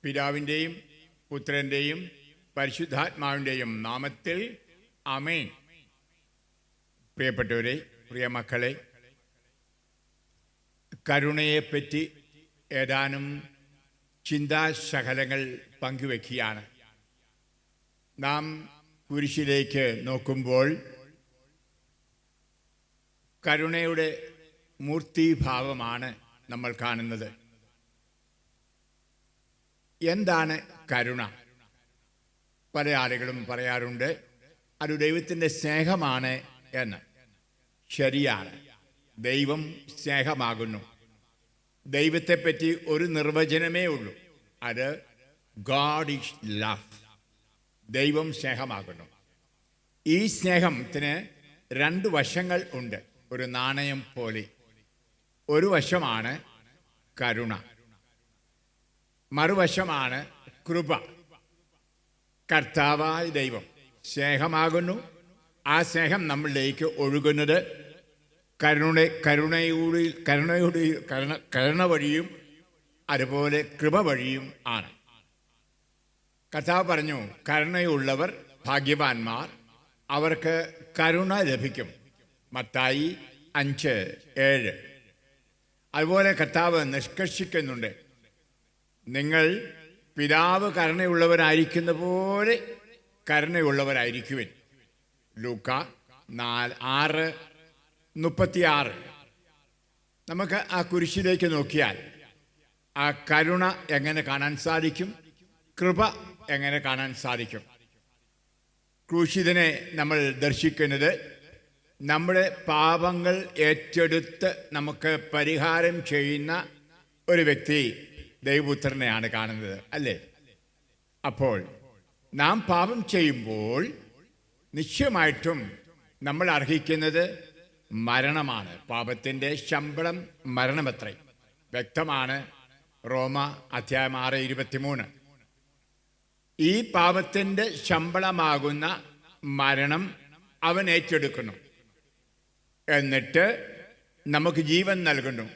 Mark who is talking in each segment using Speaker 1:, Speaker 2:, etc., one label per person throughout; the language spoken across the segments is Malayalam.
Speaker 1: പിതാവിൻ്റെയും പുത്രൻ്റെയും പരിശുദ്ധാത്മാവിൻ്റെയും നാമത്തിൽ ആമേൻ. പ്രിയപ്പെട്ടവരെ, പ്രിയ മക്കളെ, കരുണയെപ്പറ്റി ഏതാനും ചിന്താശകലങ്ങൾ പങ്കുവെക്കുകയാണ്. നാം കുരിശിലേക്ക് നോക്കുമ്പോൾ കരുണയുടെ മൂർത്തീഭാവമാണ് നമ്മൾ കാണുന്നത്. എന്താണ് കരുണ? പല ആളുകളും പറയാറുണ്ട് അത് ദൈവത്തിൻ്റെ സ്നേഹമാണ് എന്ന്. ശരിയാണ്, ദൈവം സ്നേഹമാകുന്നു. ദൈവത്തെപ്പറ്റി ഒരു നിർവചനമേ ഉള്ളൂ, അത് ഗോഡ് ഈസ് ലവ്. ദൈവം സ്നേഹമാകുന്നു. ഈ സ്നേഹത്തിന് രണ്ട് വശങ്ങൾ ഉണ്ട്, ഒരു നാണയം പോലെ. ഒരു വശമാണ് കരുണ, മറുവശമാണ് കൃപ. കർത്താവായ ദൈവം സ്നേഹമാകുന്നു. ആ സ്നേഹം നമ്മളിലേക്ക് ഒഴുകുന്നത് കരുണ വഴിയും അതുപോലെ കൃപ വഴിയും ആണ്. കർത്താവ് പറഞ്ഞു, കരുണയുള്ളവർ ഭാഗ്യവാന്മാർ, അവർക്ക് കരുണ ലഭിക്കും. മത്തായി 5:7. അതുപോലെ കർത്താവ് നിഷ്കർഷിക്കുന്നുണ്ട്, നിങ്ങൾ പിതാവ് കരുണയുള്ളവരായിരിക്കുന്ന പോലെ കരുണയുള്ളവരായിരിക്കുവിൻ. ലൂക്ക 6:36. നമുക്ക് ആ കുരിശിലേക്ക് നോക്കിയാൽ ആ കരുണ എങ്ങനെ കാണാൻ സാധിക്കും? കൃപ എങ്ങനെ കാണാൻ സാധിക്കും? ക്രൂശിതനെ നമ്മൾ ദർശിക്കുന്നത് നമ്മുടെ പാപങ്ങൾ ഏറ്റെടുത്ത് നമുക്ക് പരിഹാരം ചെയ്യുന്ന ഒരു വ്യക്തി, ദൈവപുത്രനെയാണ് കാണുന്നത്, അല്ലേ? അപ്പോൾ നാം പാപം ചെയ്യുമ്പോൾ നിശ്ചയമായിട്ടും നമ്മൾ അർഹിക്കുന്നത് മരണമാണ്. പാപത്തിൻ്റെ ശമ്പളം മരണമത്രേ. വ്യക്തമാണ്, റോമ 6:23. ഈ പാപത്തിൻ്റെ ശമ്പളമാകുന്ന മരണം അവൻ ഏറ്റെടുക്കുന്നു, എന്നിട്ട് നമുക്ക് ജീവൻ നൽകുന്നു.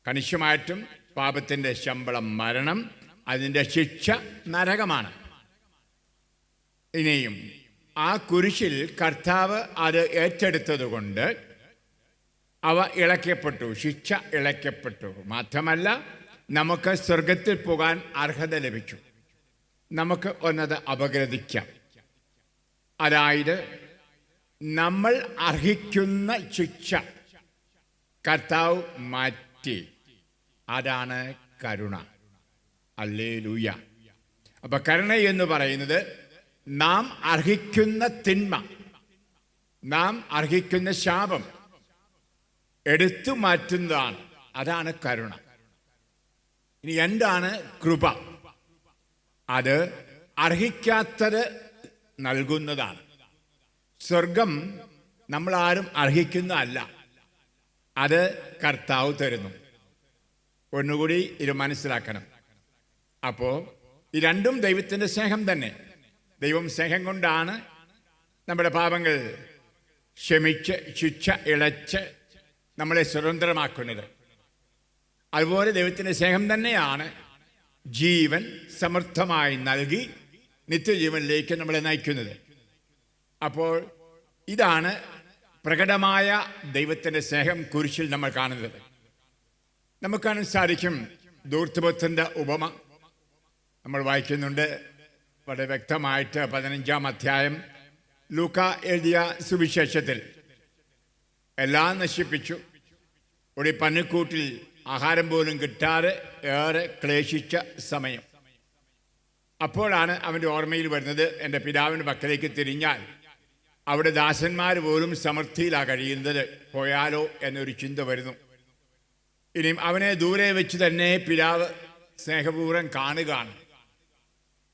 Speaker 1: കണിശമായിട്ടും പാപത്തിൻ്റെ ശമ്പളം മരണം, അതിൻ്റെ ശിക്ഷ നരകമാണ്. ഇനിയും ആ കുരിശിൽ കർത്താവ് അത് ഏറ്റെടുത്തതുകൊണ്ട് അവ ഇളക്കപ്പെട്ടു, ശിക്ഷ ഇളക്കപ്പെട്ടു. മാത്രമല്ല, നമുക്ക് സ്വർഗത്തിൽ പോകാൻ അർഹത ലഭിച്ചു. നമുക്ക് ഒന്നത് അപഗ്രഥിക്കാം. അതായത് നമ്മൾ അർഹിക്കുന്ന ശിക്ഷ കർത്താവ് മാറ്റി. അതാണ് കരുണ. ഹല്ലേലൂയ. അപ്പൊ കരുണ എന്ന് പറയുന്നത് നാം അർഹിക്കുന്ന തിന്മ, നാം അർഹിക്കുന്ന ശാപം എടുത്തു മാറ്റുന്നതാണ്. അതാണ് കരുണ. ഇനി എന്താണ് കൃപ? അത് അർഹിക്കാത്തത് നൽകുന്നതാണ്. സ്വർഗം നമ്മളാരും അർഹിക്കുന്നതല്ല, അത് കർത്താവ് തരുന്നു. ഒന്നുകൂടി ഇത് മനസ്സിലാക്കണം. അപ്പോൾ ഈ രണ്ടും ദൈവത്തിൻ്റെ സ്നേഹം തന്നെ. ദൈവം സ്നേഹം കൊണ്ടാണ് നമ്മുടെ പാപങ്ങൾ ക്ഷമിച്ച് ശിക്ഷ ഇളച്ച് നമ്മളെ സ്വതന്ത്രമാക്കുന്നത്. അതുപോലെ ദൈവത്തിൻ്റെ സ്നേഹം തന്നെയാണ് ജീവൻ സമൃദ്ധമായി നൽകി നിത്യജീവനിലേക്ക് നമ്മളെ നയിക്കുന്നത്. അപ്പോൾ ഇതാണ് പ്രകടമായ ദൈവത്തിൻ്റെ സ്നേഹം കുരിശിൽ നമ്മൾ കാണുന്നത്. നമുക്ക് കാണാൻ സാധിക്കും. ധൂർത്തപുത്രൻ്റെ ഉപമ നമ്മൾ വായിക്കുന്നുണ്ട് വളരെ വ്യക്തമായിട്ട്. 15-ാം അധ്യായം ലൂക്ക എഴുതിയ സുവിശേഷത്തിൽ. എല്ലാം നശിപ്പിച്ചു. ഒരു പന്നിക്കൂട്ടിൽ ആഹാരം പോലും കിട്ടാതെ ഏറെ ക്ലേശിച്ച സമയം. അപ്പോഴാണ് അവൻ്റെ ഓർമ്മയിൽ വരുന്നത്, എൻ്റെ പിതാവിൻ്റെ പക്കലേക്ക് തിരിഞ്ഞാൽ അവിടെ ദാസന്മാർ പോലും സമൃദ്ധിയിലാണ് കഴിയുന്നത്, പോയാലോ എന്നൊരു ചിന്ത വരുന്നു. ഇനിയും അവനെ ദൂരെ വെച്ച് തന്നെ പിതാവ് സ്നേഹപൂർവ്വം കാണുകയാണ്.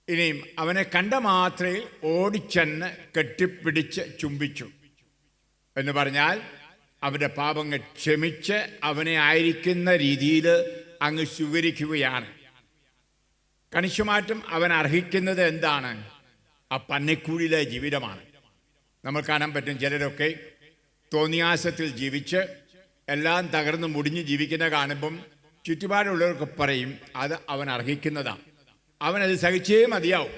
Speaker 1: ഇനിയും അവനെ കണ്ട മാത്രയിൽ ഓടിച്ചെന്ന് കെട്ടിപ്പിടിച്ച് ചുംബിച്ചു. എന്ന് പറഞ്ഞാൽ അവൻ്റെ പാപങ്ങൾ ക്ഷമിച്ച് അവനെ ആയിരിക്കുന്ന രീതിയിൽ അങ്ങ് സ്വീകരിക്കുകയാണ്. കണിശമായിട്ടും അവൻ അർഹിക്കുന്നത് എന്താണ്? ആ പന്നിക്കുഴിയിലെ ജീവിതമാണ്. നമ്മൾ കാണാൻ പറ്റും, ചിലരൊക്കെ തോന്നിയാസത്തിൽ ജീവിച്ച് എല്ലാം തകർന്ന് മുടിഞ്ഞ് ജീവിക്കുന്ന കാണുമ്പം ചുറ്റുപാടുള്ളവർക്ക് പറയും അത് അവൻ അർഹിക്കുന്നതാണ്, അവനത് സഹിച്ചേ മതിയാവും.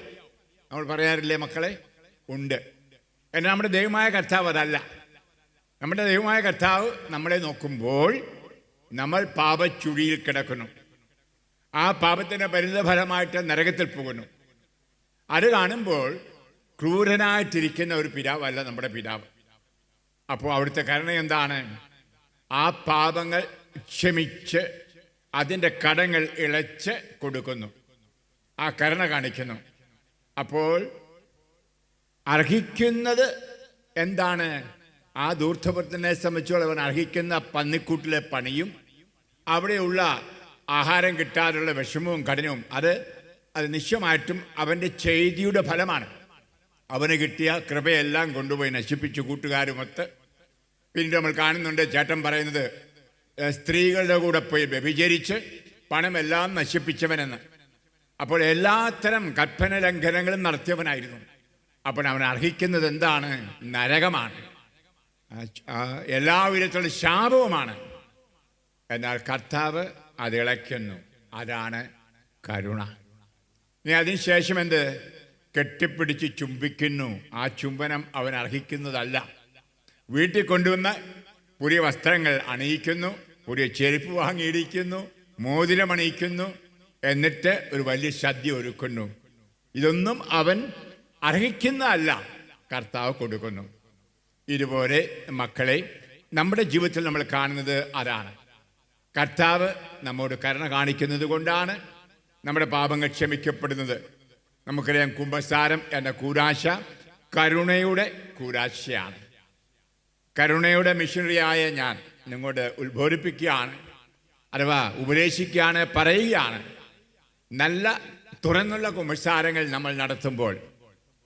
Speaker 1: നമ്മൾ പറയാറില്ലേ മക്കളെ? ഉണ്ട്. എന്നാൽ നമ്മുടെ ദൈവമായ കർത്താവ് അതല്ല. നമ്മുടെ ദൈവമായ കർത്താവ് നമ്മളെ നോക്കുമ്പോൾ നമ്മൾ പാപച്ചുഴിയിൽ കിടക്കുന്നു, ആ പാപത്തിൻ്റെ പരിണിതഫലമായിട്ട് നരകത്തിൽ പോകുന്നു. അത് കാണുമ്പോൾ ക്രൂരനായിട്ടിരിക്കുന്ന ഒരു പിതാവല്ല നമ്മുടെ പിതാവ്. അപ്പോൾ അവിടുത്തെ കരുണ എന്താണ്? ആ പാപങ്ങൾ ക്ഷമിച്ച് അതിൻ്റെ കടങ്ങൾ ഇളച്ച് കൊടുക്കുന്നു, ആ കരുണ കാണിക്കുന്നു. അപ്പോൾ അർഹിക്കുന്നത് എന്താണ്? ആ ധൂർത്തപുത്രനെ സംബന്ധിച്ചോളം അവൻ അർഹിക്കുന്ന പന്നിക്കൂട്ടിലെ പണിയും അവിടെയുള്ള ആഹാരം കിട്ടാനുള്ള വിഷമവും കഠിനവും അത് നിശ്ചയമായിട്ടും അവൻ്റെ ചെയ്തിയുടെ ഫലമാണ്. അവന് കിട്ടിയ കൃപയെല്ലാം കൊണ്ടുപോയി നശിപ്പിച്ചു കൂട്ടുകാരുമൊത്ത്. പിന്നീട് നമ്മൾ കാണുന്നുണ്ട് ചേട്ടൻ പറയുന്നത് സ്ത്രീകളുടെ കൂടെ പോയി വ്യഭിചരിച്ച് പണമെല്ലാം നശിപ്പിച്ചവനെന്ന്. അപ്പോൾ എല്ലാത്തരം കൽപ്പന ലംഘനങ്ങളും നടത്തിയവനായിരുന്നു. അപ്പോൾ അവൻ അർഹിക്കുന്നത് എന്താണ്? നരകമാണ്, എല്ലാവിധത്തിലുള്ള ശാപവുമാണ്. എന്നാൽ കർത്താവ് അത് ഇളയ്ക്കുന്നു, അതാണ് കരുണ. ഇനി അതിനുശേഷം എന്ത്? കെട്ടിപ്പിടിച്ച് ചുംബിക്കുന്നു. ആ ചുംബനം അവൻ അർഹിക്കുന്നതല്ല. വീട്ടിൽ കൊണ്ടുവന്ന് പുതിയ വസ്ത്രങ്ങൾ അണിയിക്കുന്നു, പുതിയ ചെരുപ്പ് വാങ്ങിയിരിക്കുന്നു, മോതിരമണിയിക്കുന്നു, എന്നിട്ട് ഒരു വലിയ സദ്യ ഒരുക്കുന്നു. ഇതൊന്നും അവൻ അർഹിക്കുന്നതല്ല, കർത്താവ് കൊടുക്കുന്നു. ഇതുപോലെ മക്കളെ നമ്മുടെ ജീവിതത്തിൽ നമ്മൾ കാണുന്നത് അതാണ്. കർത്താവ് നമ്മോട് കരുണ കാണിക്കുന്നത് കൊണ്ടാണ് നമ്മുടെ പാപങ്ങൾ ക്ഷമിക്കപ്പെടുന്നത്. നമുക്കറിയാം, കുമ്പസാരം എന്ന കൂരാശ കരുണയുടെ കൂരാശയാണ്. കരുണയുടെ മിഷണറിയായ ഞാൻ നിങ്ങളോട് ഉത്ബോധിപ്പിക്കുകയാണ്, അഥവാ ഉപദേശിക്കുകയാണ്, പറയുകയാണ്. നല്ല തുറന്നുള്ള കുമ്പസാരങ്ങൾ നമ്മൾ നടത്തുമ്പോൾ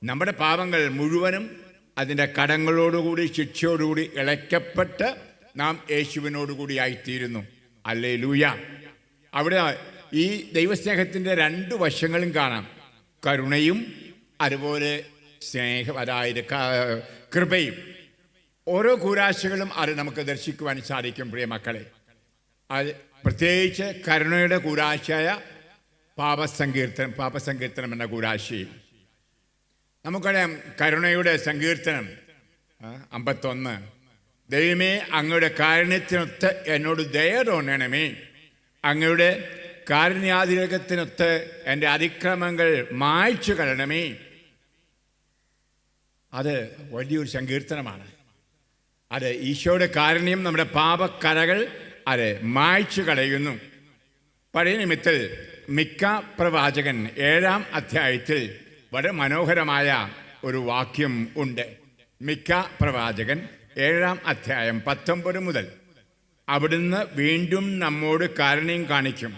Speaker 1: നമ്മുടെ പാപങ്ങൾ മുഴുവനും അതിൻ്റെ കടങ്ങളോടുകൂടി ശിക്ഷയോടുകൂടി ഇളയ്ക്കപ്പെട്ട് നാം യേശുവിനോടുകൂടി ആയിത്തീരുന്നു. ഹല്ലേലൂയ. അവിടെ ഈ ദൈവസ്നേഹത്തിൻ്റെ രണ്ട് വശങ്ങളും കാണാം, കരുണയും അതുപോലെ സ്നേഹം, അതായത് കൃപയും. ഓരോ കൂരാശകളും അത് നമുക്ക് ദർശിക്കുവാൻ സാധിക്കും പ്രിയ മക്കളെ. അത് പ്രത്യേകിച്ച് കരുണയുടെ കൂരാശയായ പാപസങ്കീർത്തനം എന്ന കൂരാശയും നമുക്കറിയാം. കരുണയുടെ സങ്കീർത്തനം 51. ദൈവമേ, അങ്ങയുടെ കാരുണ്യത്തിനൊത്ത് എന്നോട് ദയ തോന്നണമേ, അങ്ങയുടെ കാരുണ്യാതിരകത്തിനൊത്ത് എൻ്റെ അതിക്രമങ്ങൾ മായ്ച്ചു കളയണമേ. അത് വലിയൊരു സങ്കീർത്തനമാണ്. അത് ഈശോയുടെ കാരുണ്യം നമ്മുടെ പാപക്കരകൾ അത് മായ്ച്ചു കളയുന്നു. പഴയ നിമിത്തിൽ മിക്ക പ്രവാചകൻ 7-ാം അധ്യായത്തിൽ വളരെ മനോഹരമായ ഒരു വാക്യം ഉണ്ട്. മിക്ക പ്രവാചകൻ 7-ാം അധ്യായം 19 മുതൽ അവിടുന്ന് വീണ്ടും നമ്മോട് കാരുണ്യം കാണിക്കും,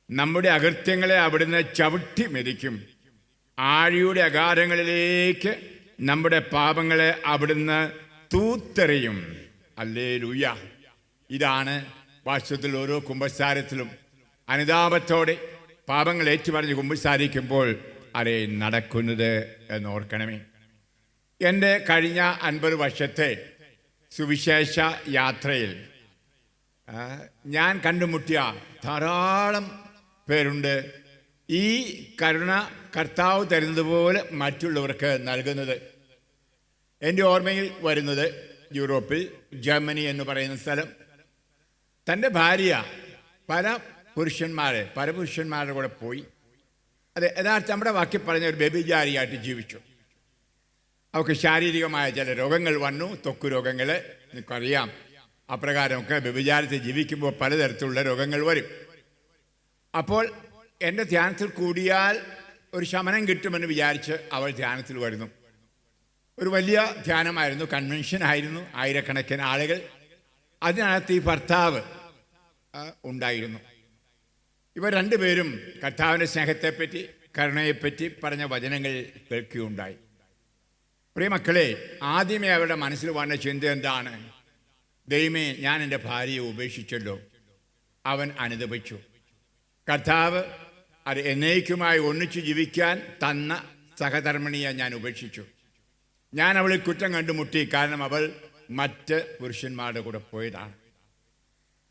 Speaker 1: നമ്മുടെ അകൃത്യങ്ങളെ അവിടുന്ന് ചവിട്ടി മെതിക്കും, ആഴിയുടെ അഗാധങ്ങളിലേക്ക് നമ്മുടെ പാപങ്ങളെ അവിടുന്ന് തൂത്തെറിയും. ഹല്ലേലൂയ. ഇതാണ് വാസ്തവത്തിൽ ഓരോ കുമ്പസാരത്തിലും അനുതാപത്തോടെ പാപങ്ങൾ ഏറ്റുപറഞ്ഞ് കുമ്പസാരിക്കുമ്പോൾ അത് നടക്കുന്നത് എന്നോർക്കണമേ. എൻ്റെ കഴിഞ്ഞ 50 വർഷത്തെ സുവിശേഷ യാത്രയിൽ ഞാൻ കണ്ടുമുട്ടിയ ധാരാളം പേരുണ്ട് ഈ കരുണ കർത്താവ് തരുന്നത് പോലെ മറ്റുള്ളവർക്ക് നൽകുന്നത്. എൻ്റെ ഓർമ്മയിൽ വരുന്നത് യൂറോപ്പിൽ ജർമ്മനി എന്ന് പറയുന്ന സ്ഥലം. തൻ്റെ ഭാര്യ പല പുരുഷന്മാരുടെ കൂടെ പോയി. അത് യഥാർത്ഥം നമ്മുടെ വാക്കി പറഞ്ഞ ഒരു വ്യഭിചാരിയായിട്ട് ജീവിച്ചു. അവർക്ക് ശാരീരികമായ ചില രോഗങ്ങൾ വന്നു, ത്വക്ക് രോഗങ്ങൾ. നിങ്ങൾക്കറിയാം, അപ്രകാരമൊക്കെ വ്യഭിചാരത്തിൽ ജീവിക്കുമ്പോൾ പലതരത്തിലുള്ള രോഗങ്ങൾ വരും. അപ്പോൾ എൻ്റെ ധ്യാനത്തിൽ കൂടിയാൽ ഒരു ശമനം കിട്ടുമെന്ന് വിചാരിച്ച് അവൾ ധ്യാനത്തിൽ വരുന്നു. ഒരു വലിയ ധ്യാനമായിരുന്നു, കൺവെൻഷൻ ആയിരുന്നു, ആയിരക്കണക്കിന് ആളുകൾ. അതിനകത്ത് ഈ ഭർത്താവ് ഉണ്ടായിരുന്നു. ഇവർ രണ്ടുപേരും കർത്താവിൻ്റെ സ്നേഹത്തെപ്പറ്റി കരുണയെപ്പറ്റി പറഞ്ഞ വചനങ്ങൾ കേൾക്കുകയുണ്ടായി. പ്രിയമക്കളെ, ആദ്യമേ അവരുടെ മനസ്സിൽ വന്ന ചിന്ത എന്താണ്? ദൈവമേ, ഞാൻ എൻ്റെ ഭാര്യയെ ഉപേക്ഷിച്ചല്ലോ. അവൻ അനുതപിച്ചു. കർത്താവ് അത് എന്നേക്കുമായി ഒന്നിച്ചു ജീവിക്കാൻ തന്ന സഹധർമ്മിണിയെ ഞാൻ ഉപേക്ഷിച്ചു. ഞാൻ അവളെ കുറ്റം കണ്ടുമുട്ടി, കാരണം അവൾ മറ്റ് പുരുഷന്മാരുടെ കൂടെ പോയതാണ്.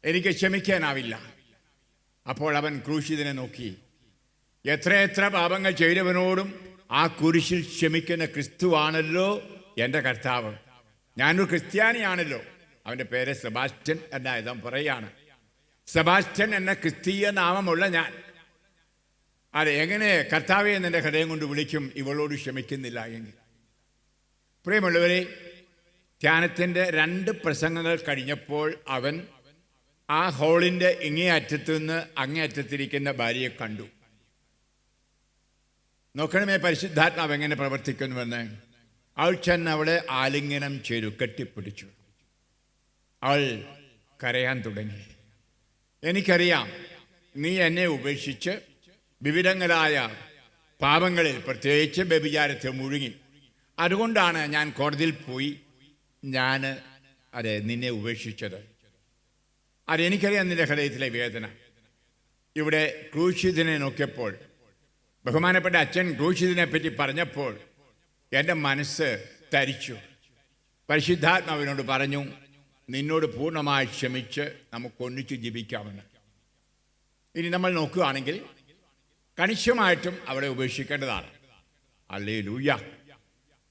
Speaker 1: എനിക്ക് ക്ഷമിക്കാനാവില്ല. അപ്പോൾ അവൻ ക്രൂശിതനെ നോക്കി. എത്രയെത്ര പാപങ്ങൾ ചെയ്തവനോടും ആ കുരിശിൽ ക്ഷമിക്കുന്ന ക്രിസ്തുവാണല്ലോ എൻ്റെ കർത്താവ്. ഞാനൊരു ക്രിസ്ത്യാനിയാണല്ലോ. അവൻ്റെ പേര് സെബാസ്റ്റ്യൻ എന്നായത് പറയുകയാണ്. സെബാസ്റ്റ്യൻ എന്ന ക്രിസ്തീയ നാമമുള്ള ഞാൻ അത് എങ്ങനെ കർത്താവെ എന്നെ ഹൃദയം കൊണ്ട് വിളിക്കും ഇവളോട് ക്ഷമിക്കുന്നില്ല എങ്കിൽ? പ്രിയമുള്ളവരെ, ധ്യാനത്തിൻ്റെ 2 പ്രസംഗങ്ങൾ കഴിഞ്ഞപ്പോൾ അവൻ ആ ഹോളിൻ്റെ ഇങ്ങേ അറ്റത്തു നിന്ന് അങ്ങേ അറ്റത്തിരിക്കുന്ന ഭാര്യയെ കണ്ടു. നോക്കണമേ പരിശുദ്ധാത്മാവ് എങ്ങനെ പ്രവർത്തിക്കുന്നുവെന്ന്. അവൾ ചെന്ന് അവളെ ആലിംഗനം ചെയ്തു, കെട്ടിപ്പിടിച്ചു. അവൾ കരയാൻ തുടങ്ങി. എനിക്കറിയാം നീ എന്നെ ഉപേക്ഷിച്ച് വിവിധങ്ങളായ പാപങ്ങളിൽ, പ്രത്യേകിച്ച് വ്യഭിചാരത്തിൽ മുഴുകി. അതുകൊണ്ടാണ് ഞാൻ കോടതിയിൽ പോയി നിന്നെ ഉപേക്ഷിച്ചത്. അതെനിക്കറിയാം നിന്റെ ഹൃദയത്തിലെ വേദന. ഇവിടെ ക്രൂശിതനെ നോക്കിയപ്പോൾ, ബഹുമാനപ്പെട്ട അച്ഛൻ ക്രൂശിതനെ പറ്റി പറഞ്ഞപ്പോൾ എൻ്റെ മനസ്സ് തരിച്ചു. പരിശുദ്ധാത്മാവിനോട് പറഞ്ഞു, നിന്നോട് പൂർണ്ണമായി ക്ഷമിച്ച് നമുക്കൊന്നിച്ച് ജീവിക്കാമെന്ന്. ഇനി നമ്മൾ നോക്കുകയാണെങ്കിൽ കണിശമായിട്ടും അവളെ ഉപേക്ഷിക്കേണ്ടതാണ്. ഹല്ലേലൂയ.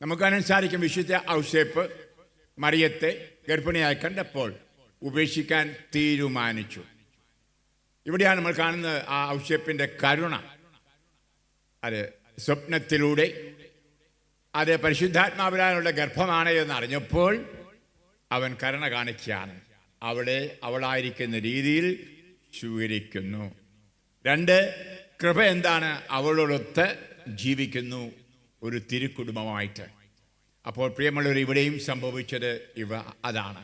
Speaker 1: നമുക്കതിന് സാധിക്കും. വിശുദ്ധ ഔസേപ്പ് മറിയത്തെ ഗർഭിണിയായി കണ്ടപ്പോൾ ഉപേക്ഷിക്കാൻ തീരുമാനിച്ചു. ഇവിടെയാണ് നമ്മൾ കാണുന്നത് ആ ഔസേപ്പിൻ്റെ കരുണ. അത് സ്വപ്നത്തിലൂടെ അത് പരിശുദ്ധാത്മാവിലുള്ള ഗർഭമാണ് എന്നറിഞ്ഞപ്പോൾ അവൻ കരുണ കാണിക്കുകയാണ്. അവളെ അവളായിരിക്കുന്ന രീതിയിൽ സ്വീകരിക്കുന്നു. 2, കൃപ എന്താണ്? അവളോടൊത്ത് ജീവിക്കുന്നു ഒരു തിരുക്കുടുംബമായിട്ട്. അപ്പോൾ പ്രിയമുള്ളവർ, ഇവിടെയും സംഭവിച്ചത് അതാണ്.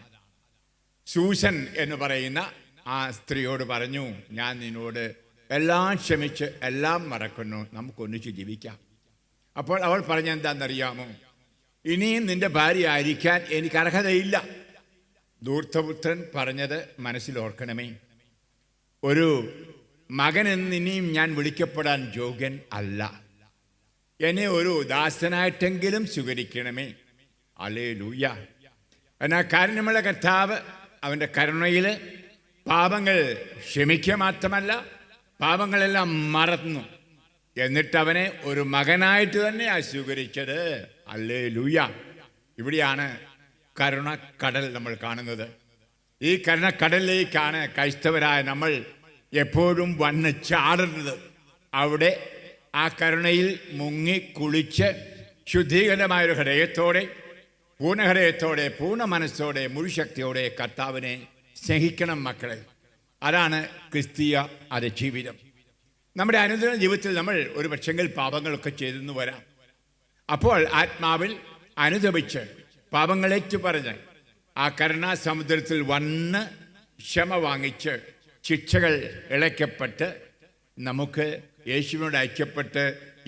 Speaker 1: സൂസൻ എന്ന് പറയുന്ന ആ സ്ത്രീയോട് പറഞ്ഞു, ഞാൻ നിന്നോട് എല്ലാം ക്ഷമിച്ച് എല്ലാം മറക്കുന്നു, നമുക്കൊന്നിച്ച് ജീവിക്കാം. അപ്പോൾ അവൾ പറഞ്ഞെന്താണെന്നറിയാമോ? ഇനിയും നിന്റെ ഭാര്യ ആയിരിക്കാൻ എനിക്ക് അർഹതയില്ല. ധൂർത്തപുത്രൻ പറഞ്ഞത് മനസ്സിലോർക്കണമേ. ഒരു മകൻ എന്നിനിയും ഞാൻ വിളിക്കപ്പെടാൻ യോഗ്യൻ അല്ല. എന്നെ ഒരു ദാസനായിട്ടെങ്കിലും സ്വീകരിക്കണമേ. ഹല്ലേലൂയ. എന്നാൽ കാരുണ്യമുള്ള കർത്താവ് അവൻ്റെ കരുണയിൽ പാപങ്ങൾ ക്ഷമിക്കുക മാത്രമല്ല, പാപങ്ങളെല്ലാം മറന്നു. എന്നിട്ട് അവനെ ഒരു മകനായിട്ട് തന്നെയാണ് സ്വീകരിച്ചത്. ഹല്ലേലൂയ. ഇവിടെയാണ് കരുണക്കടൽ നമ്മൾ കാണുന്നത്. ഈ കരുണക്കടലിലേക്കാണ് ക്രൈസ്തവരായ നമ്മൾ എപ്പോഴും വന്ന് ചാടുന്നത്. അവിടെ ആ കരുണയിൽ മുങ്ങി കുളിച്ച് ശുദ്ധീകരമായൊരു ഹൃദയത്തോടെ, പൂർണ്ണഹൃദയത്തോടെ, പൂർണ്ണ മനസ്സോടെ, മുഴുശക്തിയോടെ കർത്താവിനെ സ്നേഹിക്കണം മക്കളെ. അതാണ് ക്രിസ്തീയ ജീവിതം. നമ്മുടെ അനുദിന ജീവിതത്തിൽ നമ്മൾ ഒരു പക്ഷെങ്കിൽ പാപങ്ങളൊക്കെ ചെയ്തെന്ന് വരാം. അപ്പോൾ ആത്മാവിൽ അനുദപിച്ച് പാപങ്ങളേറ്റു പറഞ്ഞ് ആ കരുണാസമുദ്രത്തിൽ വന്ന് ക്ഷമ വാങ്ങിച്ച് ശിക്ഷകൾ ഇളയ്ക്കപ്പെട്ട് നമുക്ക് യേശുവിനോട് ഐക്യപ്പെട്ട്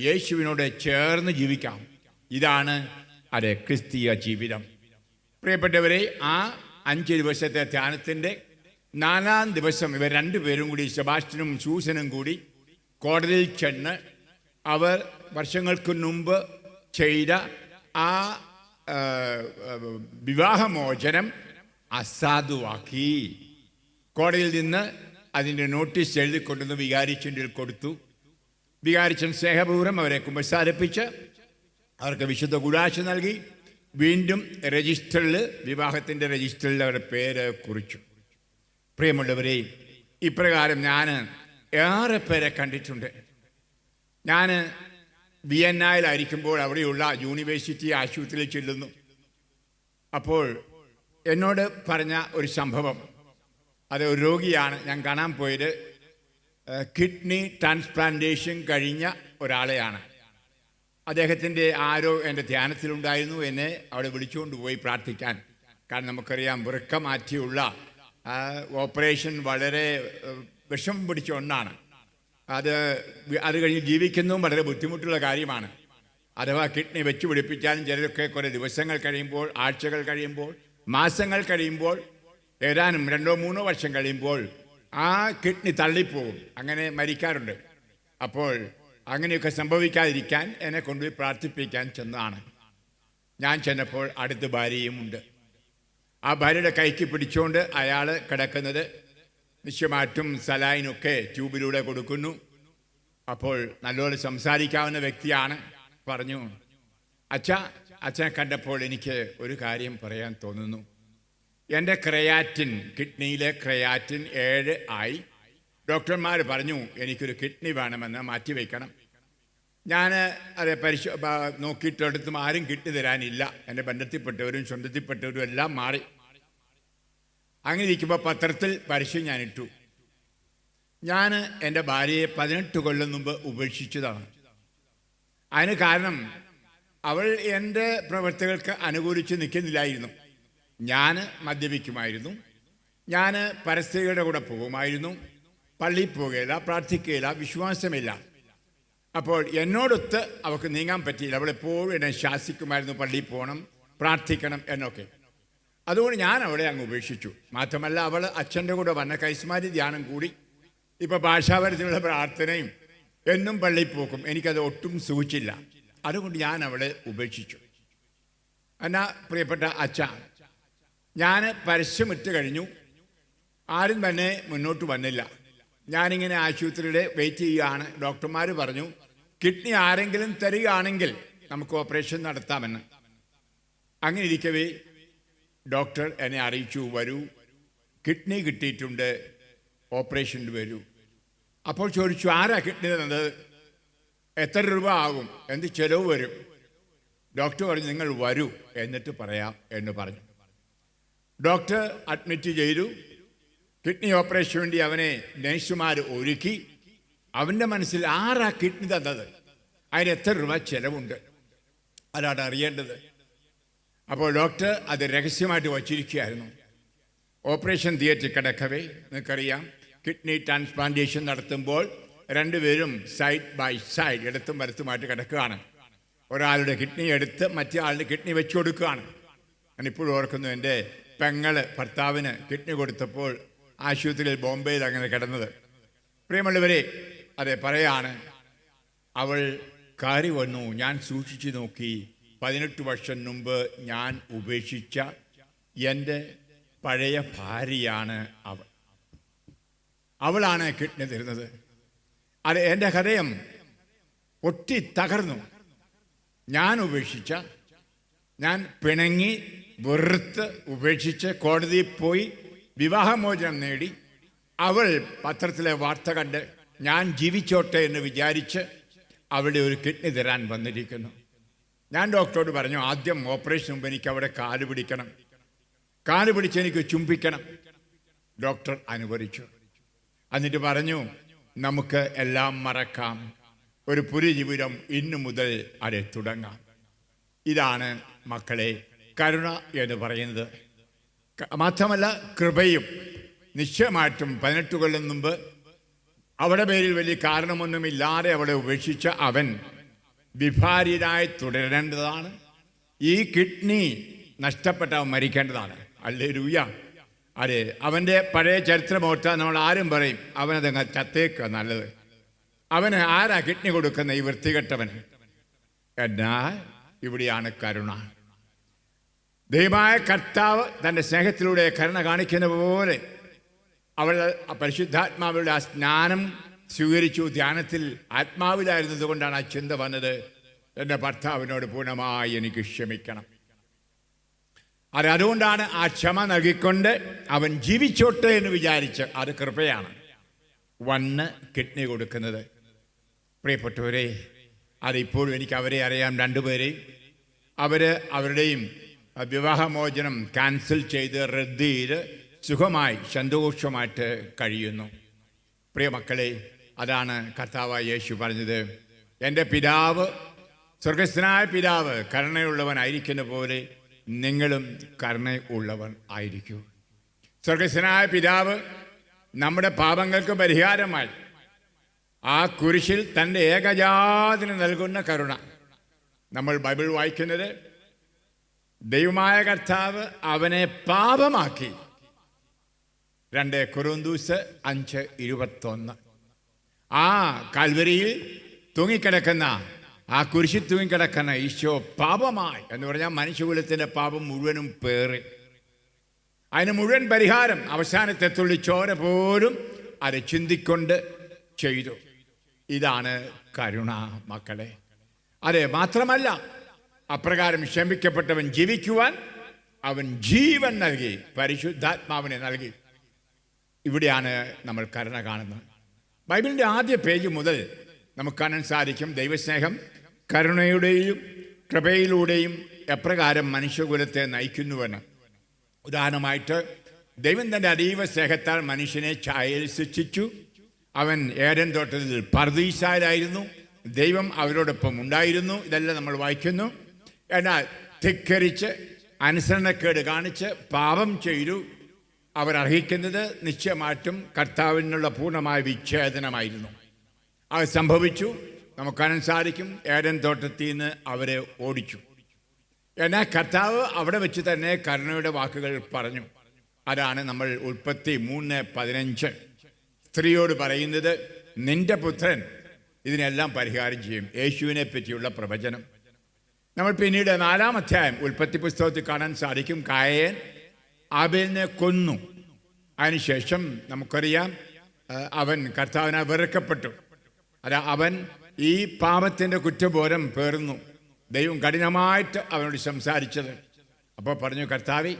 Speaker 1: യേശുവിനോട് ചേർന്ന് ജീവിക്കാം. ഇതാണ് ക്രിസ്തീയ ജീവിതം. പ്രിയപ്പെട്ടവരെ, ആ 5 ദിവസത്തെ ധ്യാനത്തിൻ്റെ 4-ാം ദിവസം ഇവർ 2 പേരും കൂടി, സെബാസ്റ്റ്യനും സൂസനും കൂടി കോടതിയിൽ ചെന്ന് അവർ വർഷങ്ങൾക്ക് മുമ്പ് ചെയ്ത ആ വിവാഹമോചനം അസാധുവാക്കി. കോടതിയിൽ നിന്ന് അതിൻ്റെ നോട്ടീസ് എഴുതിക്കൊണ്ടുവന്ന് വികാരിച്ചൻ്റെ കൊടുത്തു. വികാരിച്ചൻ സ്നേഹപൂർവ്വം അവരെ കുമ്പസാരിപ്പിച്ച് അവർക്ക് വിശുദ്ധ കുദാശ നൽകി. വീണ്ടും രജിസ്റ്ററിൽ, വിവാഹത്തിൻ്റെ രജിസ്റ്ററിൽ അവരുടെ പേര് കുറിച്ചു. പ്രിയമുള്ളവരെ, ഇപ്രകാരം ഞാൻ ഏറെ പേരെ കണ്ടിട്ടുണ്ട്. ഞാൻ വിയന്നയിലായിരിക്കുമ്പോൾ അവിടെയുള്ള യൂണിവേഴ്സിറ്റി ആശുപത്രിയിൽ ചെല്ലുന്നു. അപ്പോൾ എന്നോട് പറഞ്ഞ ഒരു സംഭവം, അത് ഒരു രോഗിയാണ് ഞാൻ കാണാൻ പോയത്. കിഡ്നി ട്രാൻസ്പ്ലാന്റേഷൻ കഴിഞ്ഞ ഒരാളെയാണ്. അദ്ദേഹത്തിൻ്റെ ആരോ എൻ്റെ ധ്യാനത്തിലുണ്ടായിരുന്നു. എന്നെ അവിടെ വിളിച്ചുകൊണ്ട് പോയി പ്രാർത്ഥിക്കാൻ. കാരണം നമുക്കറിയാം, വൃക്ക മാറ്റിയുള്ള ഓപ്പറേഷൻ വളരെ വിഷം പിടിച്ച ഒന്നാണ്. അത് കഴിഞ്ഞ് ജീവിക്കുന്നതും വളരെ ബുദ്ധിമുട്ടുള്ള കാര്യമാണ്. അഥവാ കിഡ്നി വെച്ച് പിടിപ്പിച്ചാലും ചിലരൊക്കെ കുറേ ദിവസങ്ങൾ കഴിയുമ്പോൾ, ആഴ്ചകൾ കഴിയുമ്പോൾ, മാസങ്ങൾ കഴിയുമ്പോൾ, ഏതാനും 2-3 വർഷം കഴിയുമ്പോൾ ആ കിഡ്നി തള്ളിപ്പോകും. അങ്ങനെ മരിക്കാറുണ്ട്. അപ്പോൾ അങ്ങനെയൊക്കെ സംഭവിക്കാതിരിക്കാൻ എന്നെ കൊണ്ടുപോയി പ്രാർത്ഥിപ്പിക്കാൻ ചെന്നതാണ്. ഞാൻ ചെന്നപ്പോൾ അടുത്ത ഭാര്യയും ഉണ്ട്. ആ ഭാര്യയുടെ കൈക്ക് പിടിച്ചുകൊണ്ട് അയാൾ കിടക്കുന്നത് നിശ്ചയമായിട്ടും സലൈനൊക്കെ ട്യൂബിലൂടെ കൊടുക്കുന്നു. അപ്പോൾ നല്ലപോലെ സംസാരിക്കാവുന്ന വ്യക്തിയാണ്. പറഞ്ഞു, അച്ഛനെ കണ്ടപ്പോൾ എനിക്ക് ഒരു കാര്യം പറയാൻ തോന്നുന്നു. എൻ്റെ ക്രയാറ്റിൻ, കിഡ്നിയിലെ ക്രയാറ്റിൻ 7 ആയി. ഡോക്ടർമാർ പറഞ്ഞു എനിക്കൊരു കിഡ്നി വേണമെന്ന് മാറ്റിവെക്കണം. ഞാൻ അത് നോക്കിയിട്ടെടുത്തും ആരും കിഡ്നി തരാനില്ല. എൻ്റെ ബന്ധത്തിൽപ്പെട്ടവരും സ്വന്തത്തിൽപ്പെട്ടവരും എല്ലാം മാറി. അങ്ങനെ ഇരിക്കുമ്പോൾ പത്രത്തിൽ പരസ്യം ഞാൻ ഇട്ടു. ഞാൻ എൻ്റെ ഭാര്യയെ 18 കൊല്ലം മുമ്പ് ഉപേക്ഷിച്ചതാണ്. അതിന് കാരണം അവൾ എൻ്റെ പ്രവൃത്തികൾക്ക് അനുകൂലിച്ച് നിൽക്കുന്നില്ലായിരുന്നു. ഞാൻ മദ്യപിക്കുമായിരുന്നു, ഞാൻ പരസ്ത്രീകളുടെ കൂടെ പോകുമായിരുന്നു, പള്ളിയിൽ പോകുകയില്ല, പ്രാർത്ഥിക്കുകയില്ല, വിശ്വാസമില്ല. അപ്പോൾ എന്നോടൊത്ത് അവൾക്ക് നീങ്ങാൻ പറ്റിയില്ല. അവളെപ്പോഴും എന്നെ ശാസിക്കുമായിരുന്നു, പള്ളിയിൽ പോകണം, പ്രാർത്ഥിക്കണം എന്നൊക്കെ. അതുകൊണ്ട് ഞാൻ അവളെ അങ്ങ് ഉപേക്ഷിച്ചു. മാത്രമല്ല അവൾ അച്ഛൻ്റെ കൂടെ വന്ന കൈസ്മാരി ധ്യാനം കൂടി, ഇപ്പോൾ ഭാഷാപരത്തിലുള്ള പ്രാർത്ഥനയും എന്നും പള്ളിയിൽ പോക്കും. എനിക്കത് ഒട്ടും സൂചിച്ചില്ല. അതുകൊണ്ട് ഞാൻ അവളെ ഉപേക്ഷിച്ചു. എന്നാ പ്രിയപ്പെട്ട അച്ഛ, ഞാൻ പരസ്യമിട്ട് കഴിഞ്ഞു, ആരും തന്നെ മുന്നോട്ട് വന്നില്ല. ഞാനിങ്ങനെ ആശുപത്രിയുടെ വെയിറ്റ് ചെയ്യുകയാണ്. ഡോക്ടർമാർ പറഞ്ഞു കിഡ്നി ആരെങ്കിലും തരികയാണെങ്കിൽ നമുക്ക് ഓപ്പറേഷൻ നടത്താമെന്ന്. അങ്ങനെ ഇരിക്കവേ ഡോക്ടർ എന്നെ അറിയിച്ചു, വരൂ, കിഡ്നി കിട്ടിയിട്ടുണ്ട്, ഓപ്പറേഷന് വരൂ. അപ്പോൾ ചോദിച്ചു, ആരാ കിഡ്നി തന്നത്, എത്ര രൂപ ആകും, എന്ത് ചെലവ് വരും? ഡോക്ടർ പറഞ്ഞു, നിങ്ങൾ വരൂ എന്നിട്ട് പറയാം എന്ന് പറഞ്ഞു. ഡോക്ടർ അഡ്മിറ്റ് ചെയ്തു. കിഡ്നി ഓപ്പറേഷന് വേണ്ടി അവനെ നഴ്സുമാർ ഒരുക്കി. അവൻ്റെ മനസ്സിൽ ആരാ കിഡ്നി തന്നത്, അതിന് എത്ര രൂപ ചെലവുണ്ട്, അതാണ് അറിയേണ്ടത്. അപ്പോൾ ഡോക്ടർ അത് രഹസ്യമായിട്ട് വച്ചിരിക്കുകയായിരുന്നു. ഓപ്പറേഷൻ തിയേറ്ററിൽ കിടക്കവേ, നിങ്ങൾക്കറിയാം കിഡ്നി ട്രാൻസ്പ്ലാന്റേഷൻ നടത്തുമ്പോൾ രണ്ടുപേരും സൈഡ് ബൈ സൈഡ്, ഇടത്തും വലത്തുമായിട്ട് കിടക്കുകയാണ്. ഒരാളുടെ കിഡ്നി എടുത്ത് മറ്റേ ആളുടെ കിഡ്നി വെച്ചു കൊടുക്കുകയാണ്. ഞാനിപ്പോഴും ഓർക്കുന്നു, എൻ്റെ പെങ്ങള് ഭർത്താവിന് കിഡ്നി കൊടുത്തപ്പോൾ ആശുപത്രിയിൽ ബോംബെയിൽ അങ്ങനെ കിടന്നത്. പ്രിയമുള്ളവരെ, അതെ പറയാണ്, അവൾ കയറി വന്നു. ഞാൻ സൂക്ഷിച്ചു നോക്കി, 18 വർഷം മുമ്പ് ഞാൻ ഉപേക്ഷിച്ച എൻ്റെ പഴയ ഭാര്യയാണ് അവൾ. അവളാണ് കിഡ്നി തരുന്നത്. അത് എൻ്റെ ഹൃദയം പൊട്ടി തകർന്നു. ഞാൻ ഉപേക്ഷിച്ച, ഞാൻ പിണങ്ങി വെറുത്ത് ഉപേക്ഷിച്ച് കോടതിയിൽ പോയി വിവാഹമോചനം നേടി. അവൾ പത്രത്തിലെ വാർത്ത കണ്ട് ഞാൻ ജീവിച്ചോട്ടെ എന്ന് വിചാരിച്ച് അവളുടെ ഒരു കിഡ്നി തരാൻ വന്നിരിക്കുന്നു. ഞാൻ ഡോക്ടറോട് പറഞ്ഞു, ആദ്യം ഓപ്പറേഷൻ മുമ്പ് എനിക്ക് അവിടെ കാല് പിടിക്കണം, കാല് പിടിച്ച് എനിക്ക് ചുംബിക്കണം. ഡോക്ടർ അനുവദിച്ചു. എന്നിട്ട് പറഞ്ഞു, നമുക്ക് എല്ലാം മറക്കാം, ഒരു പുതുജീവിതം ഇന്നു മുതൽ അത് തുടങ്ങാം. ഇതാണ് മക്കളെ കരുണ എന്ന് പറയുന്നത്. മാത്രമല്ല കൃപയും. നിശ്ചയമായിട്ടും 18 കൊല്ലം മുമ്പ് അവളുടെ പേരിൽ വലിയ കാരണമൊന്നുമില്ലാതെ അവളെ ഉപേക്ഷിച്ച അവൻ വിഭാര്യനായി തുടരേണ്ടതാണ്. ഈ കിഡ്നി നഷ്ടപ്പെട്ട അവൻ മരിക്കേണ്ടതാണ്. ഹല്ലേലൂയ. അതെ, അവൻ്റെ പഴയ ചരിത്രം ഓർത്താൽ നമ്മൾ ആരും പറയും അവനതങ്ങ് ചത്തേക്കുക നല്ലത്. അവന് ആരാ കിഡ്നി കൊടുക്കുന്ന, ഈ വൃത്തികെട്ടവന്? എന്നാൽ ഇവിടെയാണ് കരുണ. ദൈവമായ കർത്താവ് തൻ്റെ സ്നേഹത്തിലൂടെ കരുണ കാണിക്കുന്ന പോലെ അവൾ പരിശുദ്ധാത്മാവിയുടെ ആ സ്നാനം സ്വീകരിച്ചു. ധ്യാനത്തിൽ ആത്മാവിലായിരുന്നത് കൊണ്ടാണ് ആ ചിന്ത വന്നത്, എൻ്റെ ഭർത്താവിനോട് പൂർണ്ണമായി എനിക്ക് ക്ഷമിക്കണം. അതുകൊണ്ടാണ് ആ ക്ഷമ നൽകിക്കൊണ്ട് അവൻ ജീവിച്ചോട്ടെ എന്ന് വിചാരിച്ച്, അത് കൃപയാണ്, വന്ന് കിഡ്നി കൊടുക്കുന്നത്. പ്രിയപ്പെട്ടവരെ, അതിപ്പോഴും എനിക്ക് അവരെ അറിയാം, 2 പേരെയും. അവരുടെയും വിവാഹമോചനം ക്യാൻസൽ ചെയ്ത് റദ്ദ് ചെയ്ത് സുഖമായി സന്തോഷമായിട്ട് കഴിയുന്നു. പ്രിയ മക്കളെ, അതാണ് കർത്താവായ യേശു പറഞ്ഞത്, എൻ്റെ പിതാവ്, സ്വർഗസ്ഥനായ പിതാവ് കരുണയുള്ളവനായിരിക്കുന്ന പോലെ നിങ്ങളും കരുണയുള്ളവൻ ആയിരിക്കൂ. സ്വർഗസ്ഥനായ പിതാവ് നമ്മുടെ പാപങ്ങൾക്ക് പരിഹാരമായി ആ കുരിശിൽ തൻ്റെ ഏകജാതന് നൽകുന്ന കരുണ. നമ്മൾ ബൈബിൾ വായിക്കുന്നത്, ദൈവമായ കർത്താവ് അവനെ പാപമാക്കി. 2 കൊരിന്ത്യർ 5:21. ആ കാൽവരിയിൽ തൂങ്ങിക്കിടക്കുന്ന, ആ കുരിശിൽ തൂങ്ങിക്കിടക്കുന്ന ഈശോ പാപമായി എന്ന് പറഞ്ഞാൽ മനുഷ്യകുലത്തിൻ്റെ പാപം മുഴുവനും പേറി. അതിന് മുഴുവൻ പരിഹാരം അവസാനത്തെ തുള്ളി ചോര പോലും അത് ചിന്തിക്കൊണ്ട് ചെയ്തു. ഇതാണ് കരുണ മക്കളെ. അതെ, മാത്രമല്ല അപ്രകാരം ക്ഷമിക്കപ്പെട്ടവൻ ജീവിക്കുവാൻ അവൻ ജീവൻ നൽകി, പരിശുദ്ധാത്മാവിനെ നൽകി. ഇവിടെയാണ് നമ്മൾ കരുണ കാണുന്നത്. ബൈബിളിൻ്റെ ആദ്യ പേജ് മുതൽ നമുക്ക് കാണാൻ സാധിക്കും ദൈവസ്നേഹം കരുണയുടെയും കൃപയിലൂടെയും എപ്രകാരം മനുഷ്യകുലത്തെ നയിക്കുന്നുവെന്ന്. ഉദാഹരണമായിട്ട് ദൈവം തൻ്റെ അതീവ സ്നേഹത്താൽ മനുഷ്യനെ ഛായയിൽ സൃഷ്ടിച്ചു. അവൻ ഏദൻ തോട്ടത്തിൽ പർദീസായിലായിരുന്നു. ദൈവം അവരോടൊപ്പം ഉണ്ടായിരുന്നു. ഇതെല്ലാം നമ്മൾ വായിക്കുന്നു. എന്നാൽ ധിക്കരിച്ച് അനുസരണക്കേട് കാണിച്ച് പാപം ചെയ്തു. അവർ അർഹിക്കുന്നത് നിശ്ചയമായിട്ടും കർത്താവിനുള്ള പൂർണ്ണമായ വിച്ഛേദനമായിരുന്നു. അത് സംഭവിച്ചു. നമുക്ക് കാണാൻ സാധിക്കും ഏദൻ തോട്ടത്തിൽ നിന്ന് അവരെ ഓടിച്ചു. എന്നാൽ കർത്താവ് അവിടെ വെച്ച് തന്നെ കരുണയുടെ വാക്കുകൾ പറഞ്ഞു. അതാണ് നമ്മൾ ഉൽപ്പത്തി 3:15 സ്ത്രീയോട് പറയുന്നത്, നിന്റെ പുത്രൻ ഇതിനെല്ലാം പരിഹാരം ചെയ്യും. യേശുവിനെ പറ്റിയുള്ള പ്രവചനം. നമ്മൾ പിന്നീട് 4-ാം അധ്യായം ഉൽപ്പത്തി പുസ്തകത്തിൽ കാണാൻ സാധിക്കും കായേൻ ആബേലിനെ കൊന്നു. അതിനുശേഷം നമുക്കറിയാം അവൻ കർത്താവിനാൽ വെറുക്കപ്പെട്ടു. അവൻ ഈ പാപത്തിൻ്റെ കുറ്റബോധം പേർന്നു. ദൈവം കഠിനമായിട്ട് അവനോട് സംസാരിച്ചത്. അപ്പോൾ പറഞ്ഞു, കർത്താവേ,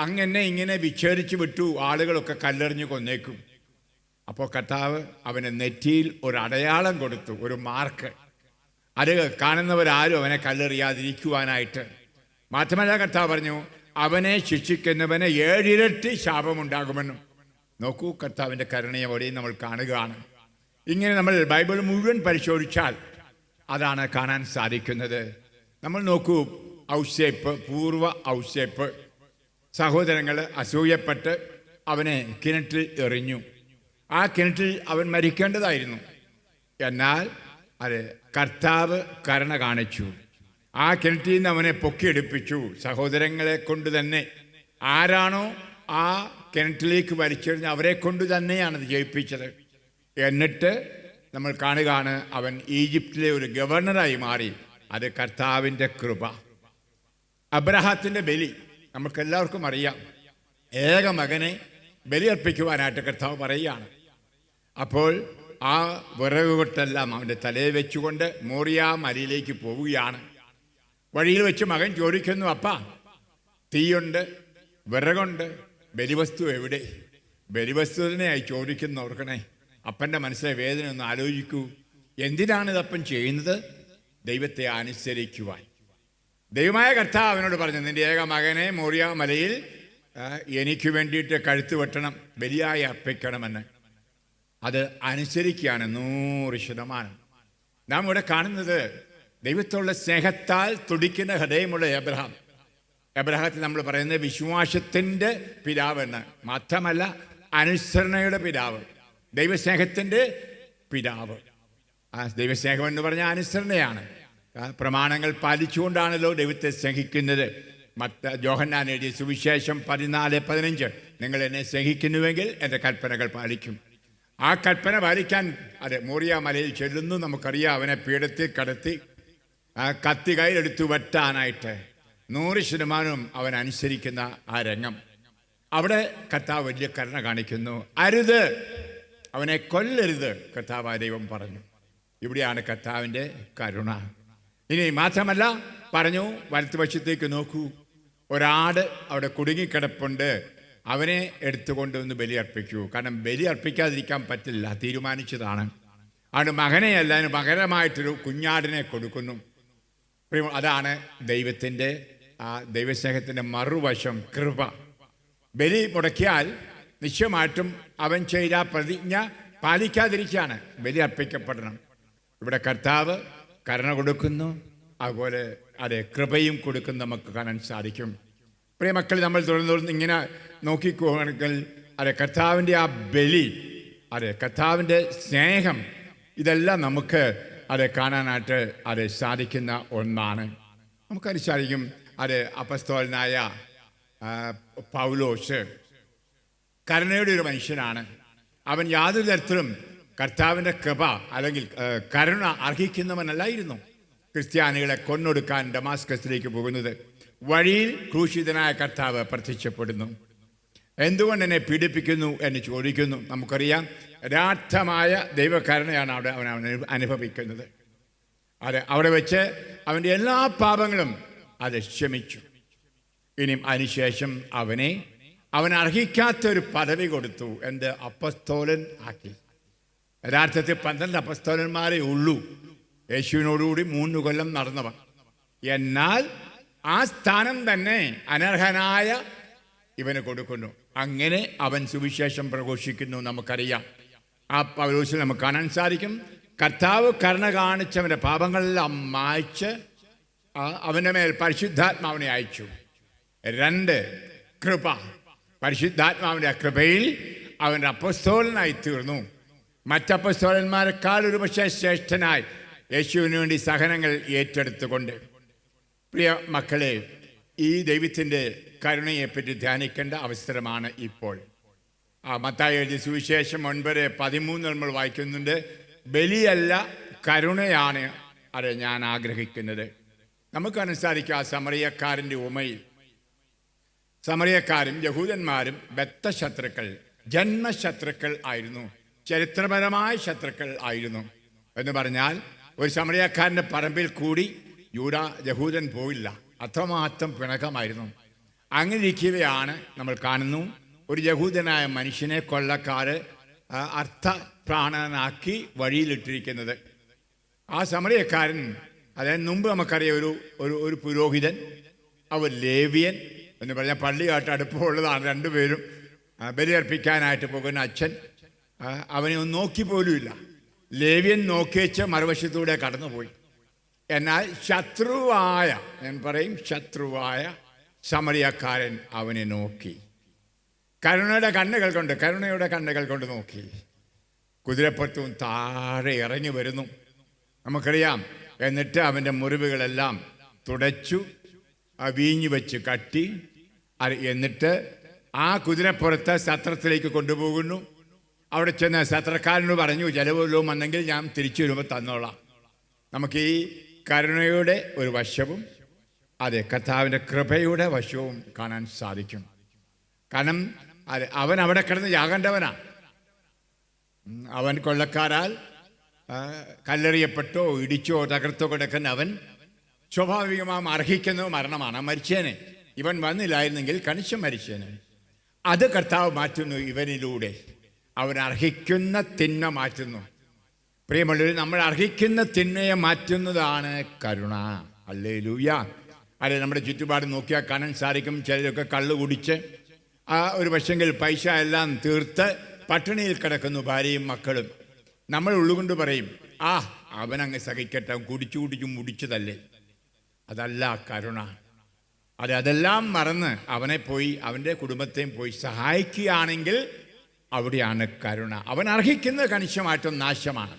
Speaker 1: അങ്ങനെ ഇങ്ങനെ വിച്ഛേദിച്ചു വിട്ടു, ആളുകളൊക്കെ കല്ലെറിഞ്ഞ് കൊന്നേക്കും. അപ്പോൾ കർത്താവ് അവന് നെറ്റിയിൽ ഒരു അടയാളം കൊടുത്തു, ഒരു മാർക്ക്. അത് കാണുന്നവരാരും അവനെ കല്ലെറിയാതിരിക്കുവാനായിട്ട്. മാത്രമല്ല കർത്താവ് പറഞ്ഞു, അവനെ ശിക്ഷിക്കുന്നവന് 7 ഇരട്ടി ശാപമുണ്ടാകുമെന്നും. നോക്കൂ, കർത്താവിൻ്റെ കരുണയോടെയും നമ്മൾ കാണുകയാണ്. ഇങ്ങനെ നമ്മൾ ബൈബിൾ മുഴുവൻ പരിശോധിച്ചാൽ അതാണ് കാണാൻ സാധിക്കുന്നത്. നമ്മൾ നോക്കൂ, ഔസേപ്പ്, പൂർവ്വ ഔസേപ്പ് സഹോദരങ്ങൾ അസൂയപ്പെട്ട് അവനെ കിണറ്റിൽ എറിഞ്ഞു. ആ കിണറ്റിൽ അവൻ മരിക്കേണ്ടതായിരുന്നു. എന്നാൽ അത് കർത്താവ് കരുണ കാണിച്ചു. ആ കിണറ്റിൽ നിന്ന് അവനെ പൊക്കിയെടുപ്പിച്ചു. സഹോദരങ്ങളെ കൊണ്ട് തന്നെ. ആരാണോ ആ കിണറ്റിലേക്ക് വലിച്ചെറിഞ്ഞ് അവരെ കൊണ്ട് തന്നെയാണത് ജയിപ്പിച്ചത്. എന്നിട്ട് നമ്മൾ കാണുകയാണ് അവൻ ഈജിപ്തിലെ ഒരു ഗവർണറായി മാറി. അത് കർത്താവിൻ്റെ കൃപ. അബ്രഹാത്തിൻ്റെ ബലി നമുക്കെല്ലാവർക്കും അറിയാം. ഏക മകനെ ബലിയർപ്പിക്കുവാനായിട്ട് കർത്താവ് പറയുകയാണ്. അപ്പോൾ ആ വിറകുകൊട്ടെല്ലാം അവൻ്റെ തലയിൽ വെച്ചുകൊണ്ട് മോറിയ മലയിലേക്ക് പോവുകയാണ്. വഴിയിൽ വെച്ച് മകൻ ചോദിക്കുന്നു, അപ്പാ, തീയുണ്ട്, വിറകുണ്ട്, ബലിവസ്തു എവിടെ? ബലിവസ്തുവിനെയായി ചോദിക്കുന്നു. ഓർക്കണേ, അപ്പൻ്റെ മനസ്സിലെ വേദന ഒന്ന് ആലോചിക്കൂ. എന്തിനാണിതപ്പൻ ചെയ്യുന്നത്? ദൈവത്തെ അനുസരിക്കുവാൻ. ദൈവമായ കർത്താവ് അവനോട് പറഞ്ഞു, നിൻ്റെ ഏക മകനെ മോറിയ മലയിൽ എനിക്ക് വേണ്ടിയിട്ട് കഴുത്ത് വെട്ടണം, ബലിയായി അർപ്പിക്കണമെന്ന്. അത് അനുസരിക്കുകയാണ് 100%. നാം ഇവിടെ കാണുന്നത് ദൈവത്തോടുള്ള സ്നേഹത്താൽ തുടിക്കുന്ന ഹൃദയമുള്ള എബ്രഹാത്തിൽ നമ്മൾ പറയുന്നത് വിശ്വാസത്തിൻ്റെ പിതാവെന്ന്. മാത്രമല്ല അനുസരണയുടെ പിതാവ്, ദൈവസ്നേഹത്തിൻ്റെ പിതാവ്. ആ ദൈവസ്നേഹം എന്ന് പറഞ്ഞാൽ അനുസരണയാണ്. പ്രമാണങ്ങൾ പാലിച്ചുകൊണ്ടാണല്ലോ ദൈവത്തെ സ്നേഹിക്കുന്നത്. യോഹന്നാൻ എഴുതിയ സുവിശേഷം 14:15 നിങ്ങൾ എന്നെ സ്നേഹിക്കുന്നുവെങ്കിൽ എൻ്റെ കൽപ്പനകൾ പാലിക്കും. ആ കൽപ്പന പാലിക്കാൻ മോറിയ മലയിൽ ചെല്ലുന്നു. നമുക്കറിയാം, അവനെ പീഠത്തിൽ കടത്തി കത്തി കയ്യിലെടുത്തു വെട്ടാനായിട്ട് 100% അവൻ അനുസരിക്കുന്ന ആ രംഗം. അവിടെ കർത്താവ് വലിയ കരുണ കാണിക്കുന്നു. അരുത്, അവനെ കൊല്ലരുത്, കർത്താവായ ദൈവം പറഞ്ഞു. ഇവിടെയാണ് കർത്താവിൻ്റെ കരുണ. ഇനി മാത്രമല്ല പറഞ്ഞു, വലത്തുവശത്തേക്ക് നോക്കൂ, ഒരാട് അവിടെ കുടുങ്ങിക്കിടപ്പുണ്ട്, അവനെ എടുത്തുകൊണ്ടൊന്ന് ബലിയർപ്പിക്കൂ. കാരണം ബലി അർപ്പിക്കാതിരിക്കാൻ പറ്റില്ല, തീരുമാനിച്ചതാണ്. ആണ് മകനെയല്ല, അതിന് പകരമായിട്ടൊരു കുഞ്ഞാടിനെ കൊടുക്കുന്നു. അതാണ് ദൈവത്തിൻ്റെ ആ ദൈവസ്നേഹത്തിൻ്റെ മറുവശം, കൃപ. ബലി മുടക്കിയാൽ നിശ്ചയമായിട്ടും അവൻ ചെയ്ത പ്രതിജ്ഞ പാലിക്കാതിരിക്കുകയാണ്. ബലി അർപ്പിക്കപ്പെടണം. ഇവിടെ കർത്താവ് കരുണ കൊടുക്കുന്നു, അതുപോലെ കൃപയും കൊടുക്കുന്നു നമുക്ക് കാണാൻ സാധിക്കും. പ്രിയ മക്കൾ, നമ്മൾ തുടർന്ന് ഇങ്ങനെ നോക്കിക്കുകയാണെങ്കിൽ കർത്താവിൻ്റെ ആ ബലി, കർത്താവിൻ്റെ സ്നേഹം, ഇതെല്ലാം നമുക്ക് കാണാനായിട്ട് സാധിക്കുന്ന ഒന്നാണ്. നമുക്കത് സാധിക്കും. അപ്പസ്തോലനായ പൗലോസ് കരുണയുടെ ഒരു മനുഷ്യനാണ്. അവൻ യാതൊരു തരത്തിലും കർത്താവിൻ്റെ കൃപ അല്ലെങ്കിൽ കരുണ അർഹിക്കുന്നവനല്ലായിരുന്നു. ക്രിസ്ത്യാനികളെ കൊന്നൊടുക്കാൻ ഡമാസ്കസിലേക്ക് പോകുന്നത്, വഴിയിൽ ക്രൂശിതനായ കർത്താവ് പ്രത്യക്ഷപ്പെടുന്നു. എന്തുകൊണ്ട് എന്നെ പീഡിപ്പിക്കുന്നു എന്ന് ചോദിക്കുന്നു. നമുക്കറിയാം, യഥാർത്ഥമായ ദൈവകരുണയാണ് അവൻ അനുഭവിക്കുന്നത്. അവിടെ വെച്ച് അവൻ്റെ എല്ലാ പാപങ്ങളും അത് ക്ഷമിച്ചു. ഇനിയും അതിനുശേഷം അവൻ അർഹിക്കാത്തൊരു പദവി കൊടുത്തു. എന്ത്? അപ്പസ്തോലൻ ആക്കി. യഥാർത്ഥത്തിൽ 12 അപ്പസ്തോലന്മാരേ ഉള്ളൂ, യേശുവിനോടുകൂടി 3 കൊല്ലം നടന്നവർ. എന്നാൽ ആ സ്ഥാനം തന്നെ അനർഹനായ ഇവന് കൊടുക്കുന്നു. അങ്ങനെ അവൻ സുവിശേഷം പ്രഘോഷിക്കുന്നു. നമുക്കറിയാം, ആ പൗലോസിൽ നമുക്ക് കാണാൻ സാധിക്കും, കർത്താവ് കരുണ കാണിച്ചവൻ്റെ പാപങ്ങളെല്ലാം മായ്ച്ച് അവൻ്റെ മേൽ പരിശുദ്ധാത്മാവിനെ അയച്ചു. 2, കൃപ. പരിശുദ്ധാത്മാവിൻ്റെ കൃപയിൽ അവൻ്റെ അപ്പസ്തോലനായി തീർന്നു. മറ്റപ്പസ്തോലന്മാരെക്കാൾ ഒരു പക്ഷേ ശ്രേഷ്ഠനായി യേശുവിന് വേണ്ടി സഹനങ്ങൾ ഏറ്റെടുത്തുകൊണ്ട്. പ്രിയ മക്കളെ, ഈ ദൈവത്തിൻ്റെ കരുണയെപ്പറ്റി ധ്യാനിക്കേണ്ട അവസരമാണ് ഇപ്പോൾ. മത്തായി എഴുതിയ സുവിശേഷം 9:13 നമ്മൾ വായിക്കുന്നുണ്ട്, ബലിയല്ല കരുണയാണ് അത് ഞാൻ ആഗ്രഹിക്കുന്നത്. നമുക്ക് സാധിക്കും ആ സമറിയക്കാരൻ്റെ ഉമയിൽ. സമറിയക്കാരും യഹൂദന്മാരും ബദ്ധശത്രുക്കൾ, ജന്മശത്രുക്കൾ ആയിരുന്നു, ചരിത്രപരമായ ശത്രുക്കൾ ആയിരുന്നു. എന്ന് പറഞ്ഞാൽ ഒരു സമറിയക്കാരൻ്റെ പറമ്പിൽ കൂടി യഹൂദൻ പോയില്ല, അത്രമാത്രം പിണക്കമായിരുന്നു. അങ്ങനെ ഇരിക്കുകയാണ് നമ്മൾ കാണുന്നു, ഒരു യഹൂദനായ മനുഷ്യനെ കൊള്ളക്കാർ അർത്ഥപ്രാണനാക്കി വഴിയിലിട്ടിരിക്കുന്നത്. ആ സമറിയക്കാരൻ, അതായത് മുമ്പ് നമുക്കറിയാം, ഒരു പുരോഹിതൻ, അവർ ലേവ്യൻ എന്ന് പറഞ്ഞാൽ പള്ളിയായിട്ട് അടുപ്പമുള്ളതാണ്. 2 പേരും ബലിയർപ്പിക്കാനായിട്ട് പോകുന്ന അച്ഛൻ അവനെ ഒന്ന് നോക്കി പോലുമില്ല. ലേവ്യൻ നോക്കിവെച്ച് മറുവശത്തൂടെ കടന്നുപോയി. എന്നാൽ ശത്രുവായ സമറിയക്കാരൻ അവനെ നോക്കി, കരുണയുടെ കണ്ണുകൾ കൊണ്ട് നോക്കി. കുതിരപ്പുറത്തും താഴെ ഇറങ്ങി വരുന്നു, നമുക്കറിയാം. എന്നിട്ട് അവൻ്റെ മുറിവുകളെല്ലാം തുടച്ചു, വീഞ്ഞു വെച്ച് കട്ടി. എന്നിട്ട് ആ കുതിരപ്പുറത്ത് സത്രത്തിലേക്ക് കൊണ്ടുപോകുന്നു. അവിടെ ചെന്ന് സത്രക്കാരനോട് പറഞ്ഞു, ചിലവല്ലോ വന്നെങ്കിൽ ഞാൻ തിരിച്ചു വരുമ്പോൾ തന്നോളാം. നമുക്ക് ഈ കരുണയുടെ ഒരു വശവും കർത്താവിൻ്റെ കൃപയുടെ വശവും കാണാൻ സാധിക്കും. കാരണം അവൻ അവിടെ കിടന്ന് യാകേണ്ടവനാണ്. അവൻ കൊള്ളക്കാരാൽ കല്ലെറിയപ്പെട്ടോ ഇടിച്ചോ തകർത്തോ കിടക്കുന്ന അവൻ സ്വാഭാവികമായും അർഹിക്കുന്നത് മരണമാണ്, മരിച്ചേനെ. ഇവൻ വന്നില്ലായിരുന്നെങ്കിൽ കണിശം മരിച്ചേനെ. അത് കർത്താവ് മാറ്റുന്നു ഇവനിലൂടെ. അവൻ അർഹിക്കുന്ന തിന്മ മാറ്റുന്നു. പ്രിയമുള്ളവർ, നമ്മൾ അർഹിക്കുന്ന തിന്മയെ മാറ്റുന്നതാണ് കരുണ. ഹല്ലേലൂയ. നമ്മുടെ ചുറ്റുപാട് നോക്കിയാൽ കാണാൻ സാധിക്കും, ചിലരൊക്കെ കള്ളു കുടിച്ച് ഒരു പക്ഷെങ്കിൽ പൈസ എല്ലാം തീർത്ത് പട്ടിണിയിൽ കിടക്കുന്നു, ഭാര്യയും മക്കളും. നമ്മൾ ഉള്ളുകൊണ്ട് പറയും, അവനങ്ങ് സഹിക്കട്ടെ, കുടിച്ചു മുടിച്ചതല്ലേ. അതല്ല കരുണ. അതെല്ലാം മറന്ന് അവൻ്റെ കുടുംബത്തെയും പോയി സഹായിക്കുകയാണെങ്കിൽ അവിടെയാണ് കരുണ. അവൻ അർഹിക്കുന്നത് കണിശമായിട്ടും നാശമാണ്.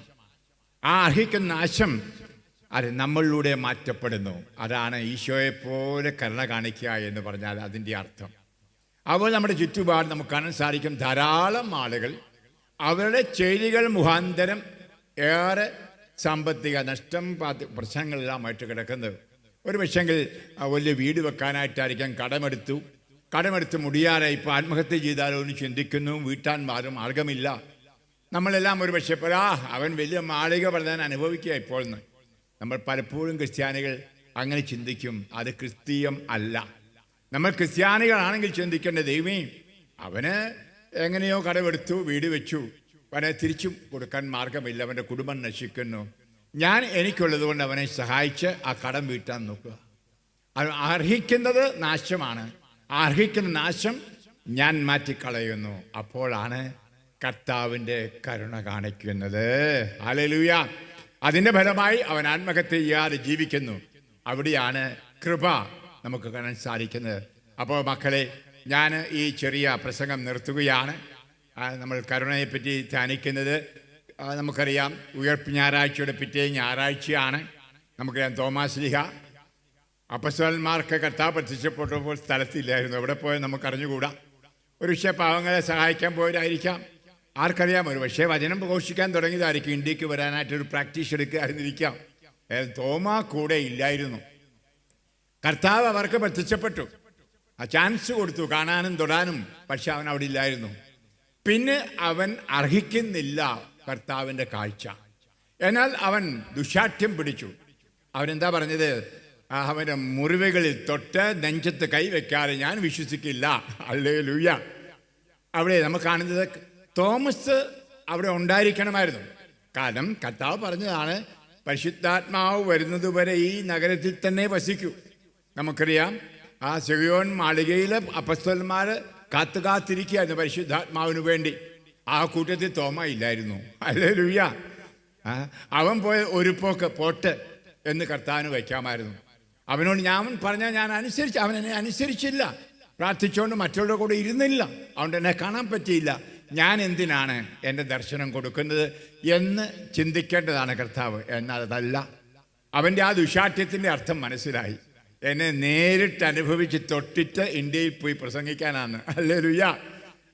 Speaker 1: ആ അർഹിക്കുന്ന നാശം നമ്മളിലൂടെ മാറ്റപ്പെടുന്നു. അതാണ് ഈശോയെപ്പോലെ കരുണ കാണിക്കുക എന്ന് പറഞ്ഞാൽ അതിൻ്റെ അർത്ഥം. അപ്പോൾ നമ്മുടെ ചുറ്റുപാട് നമുക്ക് കാണാൻ സാധിക്കും, ധാരാളം ആളുകൾ അവരുടെ ചെയ്തികൾ മുഖാന്തരം ഏറെ സാമ്പത്തിക നഷ്ടം, പ്രശ്നങ്ങളെല്ലാമായിട്ട് കിടക്കുന്നത്. ഒരു പക്ഷെങ്കിൽ വലിയ വീട് വെക്കാനായിട്ടായിരിക്കാം കടമെടുത്ത് മുടിയാതെ ഇപ്പോൾ ആത്മഹത്യ ചെയ്താലോ എന്ന് ചിന്തിക്കുന്നു. വീട്ടാൻ മാർഗമില്ല. നമ്മളെല്ലാം ഒരു പക്ഷേ അവൻ വലിയ മാളിക പറഞ്ഞാൽ അനുഭവിക്കുക ഇപ്പോൾ എന്ന്. നമ്മൾ പലപ്പോഴും ക്രിസ്ത്യാനികൾ അങ്ങനെ ചിന്തിക്കും. അത് ക്രിസ്തീയം അല്ല. നമ്മൾ ക്രിസ്ത്യാനികളാണെങ്കിൽ ചിന്തിക്കേണ്ട, ദൈവമേ, അവന് എങ്ങനെയോ കടമെടുത്തു, വീട് വെച്ചു, അവനെ തിരിച്ചു കൊടുക്കാൻ മാർഗമില്ല, അവൻ്റെ കുടുംബം നശിക്കുന്നു. ഞാൻ എനിക്കുള്ളത് കൊണ്ട് അവനെ സഹായിച്ച് ആ കടം വീട്ടാൻ നോക്കുക. അത് അർഹിക്കുന്നത് നാശമാണ്. അർഹിക്കുന്ന നാശം ഞാൻ മാറ്റിക്കളയുന്നു. അപ്പോഴാണ് കർത്താവിൻ്റെ കരുണ കാണിക്കുന്നത്. ഹല്ലേലൂയ. അതിൻ്റെ ഫലമായി അവൻ ആത്മഹത്യ ചെയ്യാതെ ജീവിക്കുന്നു. അവിടെയാണ് കൃപ നമുക്ക് കാണാൻ സാധിക്കുന്നത്. അപ്പോൾ മക്കളെ, ഞാൻ ഈ ചെറിയ പ്രസംഗം നിർത്തുകയാണ്. നമ്മൾ കരുണയെപ്പറ്റി ധ്യാനിക്കുന്നത് നമുക്കറിയാം, ഉയർപ്പ് ഞായറാഴ്ചയുടെ പിറ്റേ ഞായറാഴ്ചയാണ്. നമുക്കറിയാം, തോമാസ് ലീഹ അപ്പസ്തലന്മാർക്ക് കർത്താവ് പ്രത്യക്ഷപ്പെട്ടപ്പോൾ സ്ഥലത്തില്ലായിരുന്നു. എവിടെ പോയാൽ നമുക്കറിഞ്ഞുകൂടാ. ഒരു പക്ഷേ പാവങ്ങളെ സഹായിക്കാൻ പോയതായിരിക്കാം, ആർക്കറിയാം. ഒരു പക്ഷേ വചനം പ്രഘോഷിക്കാൻ തുടങ്ങിയതായിരിക്കും, ഇന്ത്യക്ക് വരാനായിട്ടൊരു പ്രാക്ടീസ് എടുക്കുകയായിരുന്നിരിക്കാം. തോമാ കൂടെ ഇല്ലായിരുന്നു. കർത്താവ് അവർക്ക് പ്രത്യക്ഷപ്പെട്ടു, ആ ചാൻസ് കൊടുത്തു കാണാനും തൊടാനും. പക്ഷെ അവൻ അവിടെ ഇല്ലായിരുന്നു. പിന്നെ അവൻ അർഹിക്കുന്നില്ല കർത്താവിൻ്റെ കാഴ്ച. എന്നാൽ അവൻ ദുശാഠ്യം പിടിച്ചു. അവനെന്താ പറഞ്ഞത്? അവൻ്റെ മുറിവുകളിൽ തൊട്ട് നെഞ്ചത്ത് കൈവയ്ക്കാതെ ഞാൻ വിശ്വസിക്കില്ല. ഹല്ലേലൂയ. അവിടെ നമ്മൾ കാണുന്നത് തോമസ് അവിടെ ഉണ്ടായിരിക്കണമായിരുന്നു. കാരണം കർത്താവ് പറഞ്ഞതാണ്, പരിശുദ്ധാത്മാവ് വരുന്നതുവരെ ഈ നഗരത്തിൽ തന്നെ വസിക്കൂ. നമുക്കറിയാം, ആ സിയോൻ മാളികയിലെ അപ്പസ്തലന്മാർ കാത്തിരിക്കുകയായിരുന്നു പരിശുദ്ധാത്മാവിന് വേണ്ടി. ആ കൂട്ടത്തിൽ തോമ ഇല്ലായിരുന്നു. ഹല്ലേലൂയ. അവൻ പോയ ഒരു പോട്ട് എന്ന് കർത്താവിന് വയ്ക്കാമായിരുന്നു. അവനോട് ഞാൻ പറഞ്ഞാൽ ഞാൻ അനുസരിച്ച്, അവൻ എന്നെ അനുസരിച്ചില്ല. പ്രാർത്ഥിച്ചുകൊണ്ട് മറ്റുള്ളവരുടെ കൂടെ ഇരുന്നില്ല. അതുകൊണ്ട് എന്നെ കാണാൻ പറ്റിയില്ല. ഞാൻ എന്തിനാണ് എൻ്റെ ദർശനം കൊടുക്കുന്നത് എന്ന് ചിന്തിക്കേണ്ടതാണ് കർത്താവ്. എന്നാൽ അതല്ല, അവൻ്റെ ആ ദുശാഠ്യത്തിൻ്റെ അർത്ഥം മനസ്സിലായി. എന്നെ നേരിട്ട് അനുഭവിച്ച് തൊട്ടിട്ട് ഇന്ത്യയിൽ പോയി പ്രസംഗിക്കാനാണ്. ഹല്ലേലൂയ.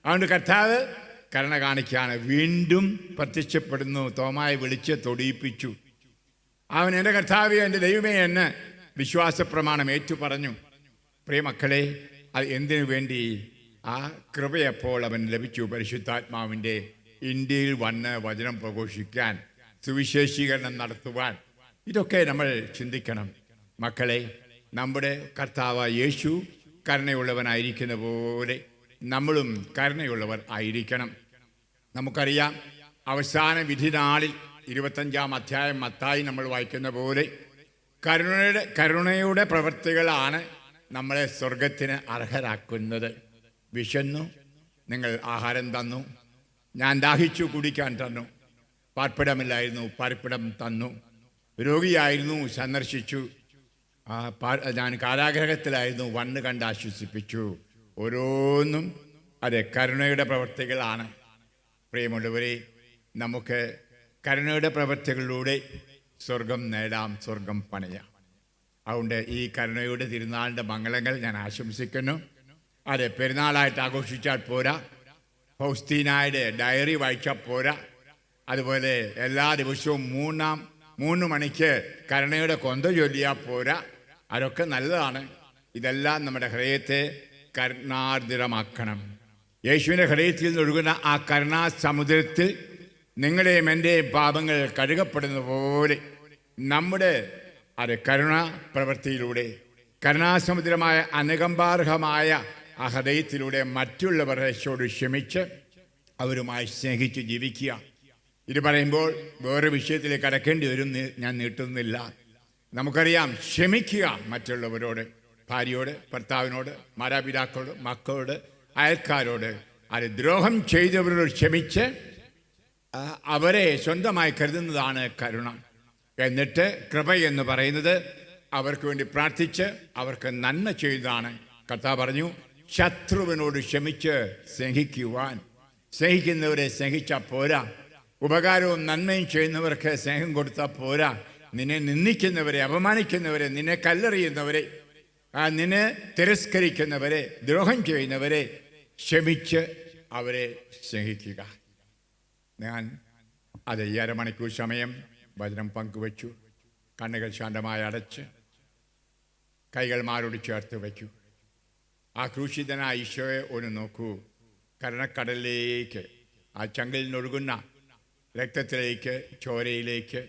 Speaker 1: അതുകൊണ്ട് കർത്താവ് കരുണ കാണിക്കുകയാണ്. വീണ്ടും പ്രത്യക്ഷപ്പെടുന്നു. തോമായെ വിളിച്ച് തൊടിയിപ്പിച്ചു. അവൻ എൻ്റെ കർത്താവേ, എൻ്റെ ദൈവമേ എന്ന് വിശ്വാസ പ്രമാണം ഏറ്റു പറഞ്ഞു. പ്രിയമക്കളെ, അത് എന്തിനു വേണ്ടി? ആ കൃപയപ്പോൾ അവൻ ലഭിച്ചു. പരിശുദ്ധാത്മാവിൻ്റെ ഇന്ത്യയിൽ വന്ന് വചനം പ്രഘോഷിക്കാൻ, സുവിശേഷീകരണം നടത്തുവാൻ. ഇതൊക്കെ നമ്മൾ ചിന്തിക്കണം. മക്കളെ, നമ്മുടെ കർത്താവ് യേശു കരുണയുള്ളവനായിരിക്കുന്ന പോലെ നമ്മളും കരുണയുള്ളവർ ആയിരിക്കണം. നമുക്കറിയാം, അവസാന വിധി നാളിൽ 25-ാം അധ്യായം മത്തായി നമ്മൾ വായിക്കുന്ന പോലെ കരുണയുടെ പ്രവൃത്തികളാണ് നമ്മളെ സ്വർഗത്തിന് അർഹരാക്കുന്നത്. വിശന്നു, നിങ്ങൾ ആഹാരം തന്നു. ഞാൻ ദാഹിച്ചു, കുടിക്കാൻ തന്നു. പാർപ്പിടമില്ലായിരുന്നു, പാർപ്പിടം തന്നു. രോഗിയായിരുന്നു, സന്ദർശിച്ചു. ഞാൻ കാരാഗ്രഹത്തിലായിരുന്നു, വന്ന് കണ്ട് ആശ്വസിപ്പിച്ചു. ഓരോന്നും അതെ കരുണയുടെ പ്രവൃത്തികളാണ്. പ്രിയമുള്ളവരെ, നമുക്ക് കരുണയുടെ പ്രവൃത്തികളിലൂടെ സ്വർഗം നേടാം, സ്വർഗം പണിയാം. അതുകൊണ്ട് ഈ കരുണയുടെ തിരുനാളിൻ്റെ മംഗളങ്ങൾ ഞാൻ ആശംസിക്കുന്നു. അതെ, പെരുന്നാളായിട്ട് ആഘോഷിച്ചാൽ പോരാ, ഫൗസ്തീനായുടെ ഡയറി വായിച്ചാൽ പോരാ, അതുപോലെ എല്ലാ ദിവസവും 3 മണിക്ക് കരുണയുടെ കൊന്ത ചൊല്ലിയാൽ പോരാ. അതൊക്കെ നല്ലതാണ്. ഇതെല്ലാം നമ്മുടെ ഹൃദയത്തെ കരുണാർദ്രമാക്കണം. യേശുവിൻ്റെ ഹൃദയത്തിൽ നിന്നൊഴുകുന്ന ആ കരുണാ സമുദ്രത്തിൽ നിങ്ങളുടെയും എൻ്റെയും പാപങ്ങൾ കഴുകപ്പെടുന്ന പോലെ നമ്മുടെ കരുണാ പ്രവൃത്തിയിലൂടെ, കരുണാസമുദ്രമായ അനുകമ്പാർഹമായ ആ ഹൃദയത്തിലൂടെ മറ്റുള്ളവരോട് ക്ഷമിച്ച് അവരുമായി സ്നേഹിച്ച് ജീവിക്കുക. ഇത് പറയുമ്പോൾ വേറെ വിഷയത്തിലേക്ക് കടക്കേണ്ടി വരും, ഞാൻ നീട്ടുന്നില്ല. നമുക്കറിയാം, ക്ഷമിക്കുക മറ്റുള്ളവരോട്, ഭാര്യയോട്, ഭർത്താവിനോട്, മാതാപിതാക്കളോട്, മക്കളോട്, അയൽക്കാരോട്. അത് ദ്രോഹം ചെയ്തവരോട് ക്ഷമിച്ച് അവരെ സ്വന്തമായി കരുതുന്നതാണ് കരുണ. എന്നിട്ട് കൃപ എന്ന് പറയുന്നത് അവർക്ക് വേണ്ടി പ്രാർത്ഥിച്ച് അവർക്ക് നന്മ ചെയ്തതാണ്. കർത്താവ് പറഞ്ഞു, ശത്രുവിനോട് ക്ഷമിച്ച് സ്നേഹിക്കുവാൻ. സ്നേഹിക്കുന്നവരെ സ്നേഹിച്ചാൽ പോരാ, ഉപകാരവും നന്മയും ചെയ്യുന്നവർക്ക് സ്നേഹം കൊടുത്താൽ പോരാ. നിന്നെ നിന്ദിക്കുന്നവരെ, അപമാനിക്കുന്നവരെ, നിന്നെ കല്ലെറിയുന്നവരെ, നിന്നെ തിരസ്കരിക്കുന്നവരെ, ദ്രോഹം ചെയ്യുന്നവരെ ക്ഷമിച്ച് അവരെ സ്നേഹിക്കുക. ഞാൻ അത് 1/2 മണിക്കൂർ സമയം വചനം പങ്കുവച്ചു. കണ്ണുകൾ ശാന്തമായി അടച്ച് കൈകൾ മാറോട് ചേർത്ത് വയ്ക്കൂ. ആ ക്രൂശിതനായ ഈശോയെ ഒന്ന് നോക്കൂ. കരുണക്കടലിലേക്ക്, ആ ചങ്കിൽ നിന്നൊഴുകുന്ന രക്തത്തിലേക്ക്, ചോരയിലേക്ക്,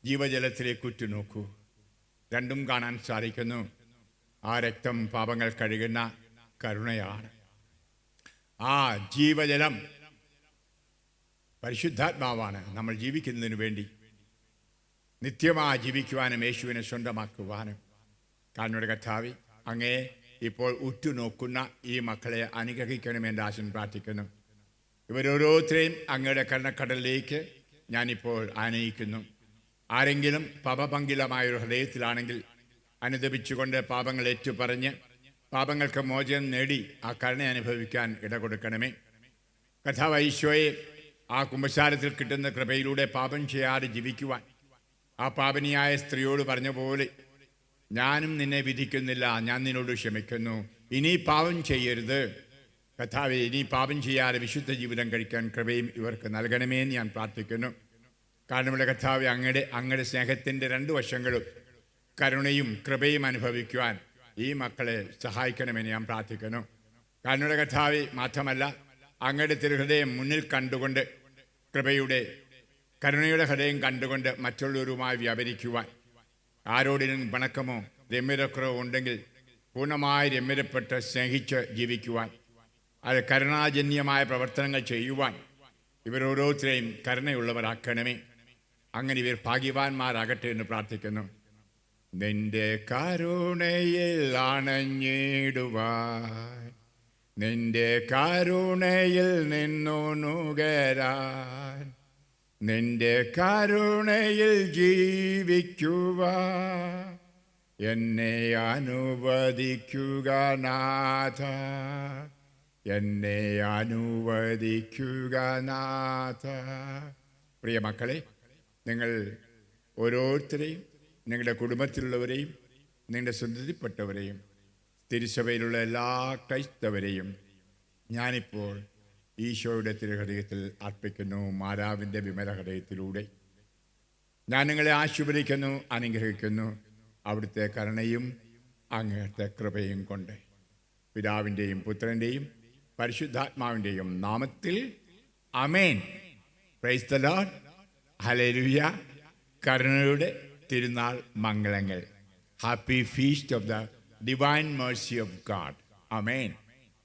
Speaker 1: ജീവജലത്തിലേക്ക് ഉറ്റുനോക്കൂ. രണ്ടും കാണാൻ സാധിക്കുന്നു. ആ രക്തം പാപങ്ങൾ കഴുകുന്ന കരുണയാണ്. ആ ജീവജലം പരിശുദ്ധാത്മാവാണ്. നമ്മൾ ജീവിക്കുന്നതിന് വേണ്ടി നിത്യമായി ജീവിക്കുവാനും യേശുവിനെ സ്വന്തമാക്കുവാനും. കാരണയുടെ കർത്താവേ, അങ്ങേ ഇപ്പോൾ ഉറ്റുനോക്കുന്ന ഈ മക്കളെ അനുഗ്രഹിക്കണമെന്ന് ആശൻ പ്രാർത്ഥിക്കുന്നു. ഇവരോരോരുത്തരെയും അങ്ങയുടെ കരുണക്കടലിലേക്ക് ഞാനിപ്പോൾ ആനയിക്കുന്നു. ആരെങ്കിലും പാപപങ്കിലമായൊരു ഹൃദയത്തിലാണെങ്കിൽ അനുദപിച്ചുകൊണ്ട് പാപങ്ങൾ ഏറ്റുപറഞ്ഞ് പാപങ്ങൾക്ക് മോചനം നേടി ആ കരുണ അനുഭവിക്കാൻ ഇടകൊടുക്കണമേ. കർത്താവ് ഈശോയെ, ആ കുമ്പസാരത്തിൽ കിട്ടുന്ന കൃപയിലൂടെ പാപം ചെയ്യാതെ ജീവിക്കുവാൻ ആ പാപനിയായ സ്ത്രീയോട് പറഞ്ഞ പോലെ, ഞാനും നിന്നെ വിധിക്കുന്നില്ല, ഞാൻ നിന്നോട് ക്ഷമിക്കുന്നു, ഇനി പാപം ചെയ്യരുത്. കർത്താവേ, ഇനി പാപം ചെയ്യാതെ വിശുദ്ധ ജീവിതം കഴിക്കാൻ കൃപയും ഇവർക്ക് നൽകണമേ എന്ന് ഞാൻ പ്രാർത്ഥിക്കുന്നു. കാരണം ഇവിടെ കർത്താവേ, അങ്ങയുടെ സ്നേഹത്തിൻ്റെ 2 വശങ്ങളും കരുണയും കൃപയും അനുഭവിക്കുവാൻ ഈ മക്കളെ സഹായിക്കണമെന്ന് ഞാൻ പ്രാർത്ഥിക്കുന്നു. കരുണയുടെ കർത്താവേ, മാത്രമല്ല അങ്ങയുടെ തിരുഹൃദയം മുന്നിൽ കണ്ടുകൊണ്ട് കരുണയുടെ ഹൃദയം കണ്ടുകൊണ്ട് മറ്റുള്ളവരുമായി വ്യാപരിക്കുവാൻ, ആരോടിനും പിണക്കമോ രമ്യതക്കുറവോ ഉണ്ടെങ്കിൽ പൂർണ്ണമായി രമ്യതപ്പെട്ട് സ്നേഹിച്ച് ജീവിക്കുവാൻ, അത് കരുണാജന്യമായ പ്രവർത്തനങ്ങൾ ചെയ്യുവാൻ ഇവരോരോരുത്തരെയും കരുണയുള്ളവരാക്കണമേ. അങ്ങനെ ഇവർ ഭാഗ്യവാന്മാരാകട്ടെ എന്ന് പ്രാർത്ഥിക്കുന്നു. നിന്റെ കരുണയിൽ അണഞ്ഞിടുവാൻ, നിന്റെ കരുണയിൽ നിന്നുണുകരാൻ, നിന്റെ കരുണയിൽ ജീവിക്കുവാൻ എന്നെ അനുവദിക്കുക നാഥ, എന്നെ അനുവദിക്കുക നാഥ. പ്രിയ മക്കളെ, നിങ്ങൾ ഓരോരുത്തരെയും, നിങ്ങളുടെ കുടുംബത്തിലുള്ളവരെയും, നിങ്ങളുടെ സ്വന്തത്തിൽപ്പെട്ടവരെയും, തിരുസഭയിലുള്ള എല്ലാ ക്രൈസ്തവരെയും ഞാനിപ്പോൾ ഈശോയുടെ തിരുഹൃദയത്തിൽ അർപ്പിക്കുന്നു. മാതാവിൻ്റെ വിമല ഹൃദയത്തിലൂടെ ഞാൻ നിങ്ങളെ ആശീർവദിക്കുന്നു, അനുഗ്രഹിക്കുന്നു. അവിടുത്തെ കരുണയും അങ്ങനത്തെ കൃപയും കൊണ്ട് പിതാവിൻ്റെയും പുത്രൻ്റെയും പരിശുദ്ധാത്മാവിൻ്റെയും നാമത്തിൽ ആമേൻ. Praise the lord. ഹല്ലേലൂയ. കരുണയുടെ തിരുനാൾ മംഗളങ്ങൾ. Happy feast of the divine mercy of God. Amen.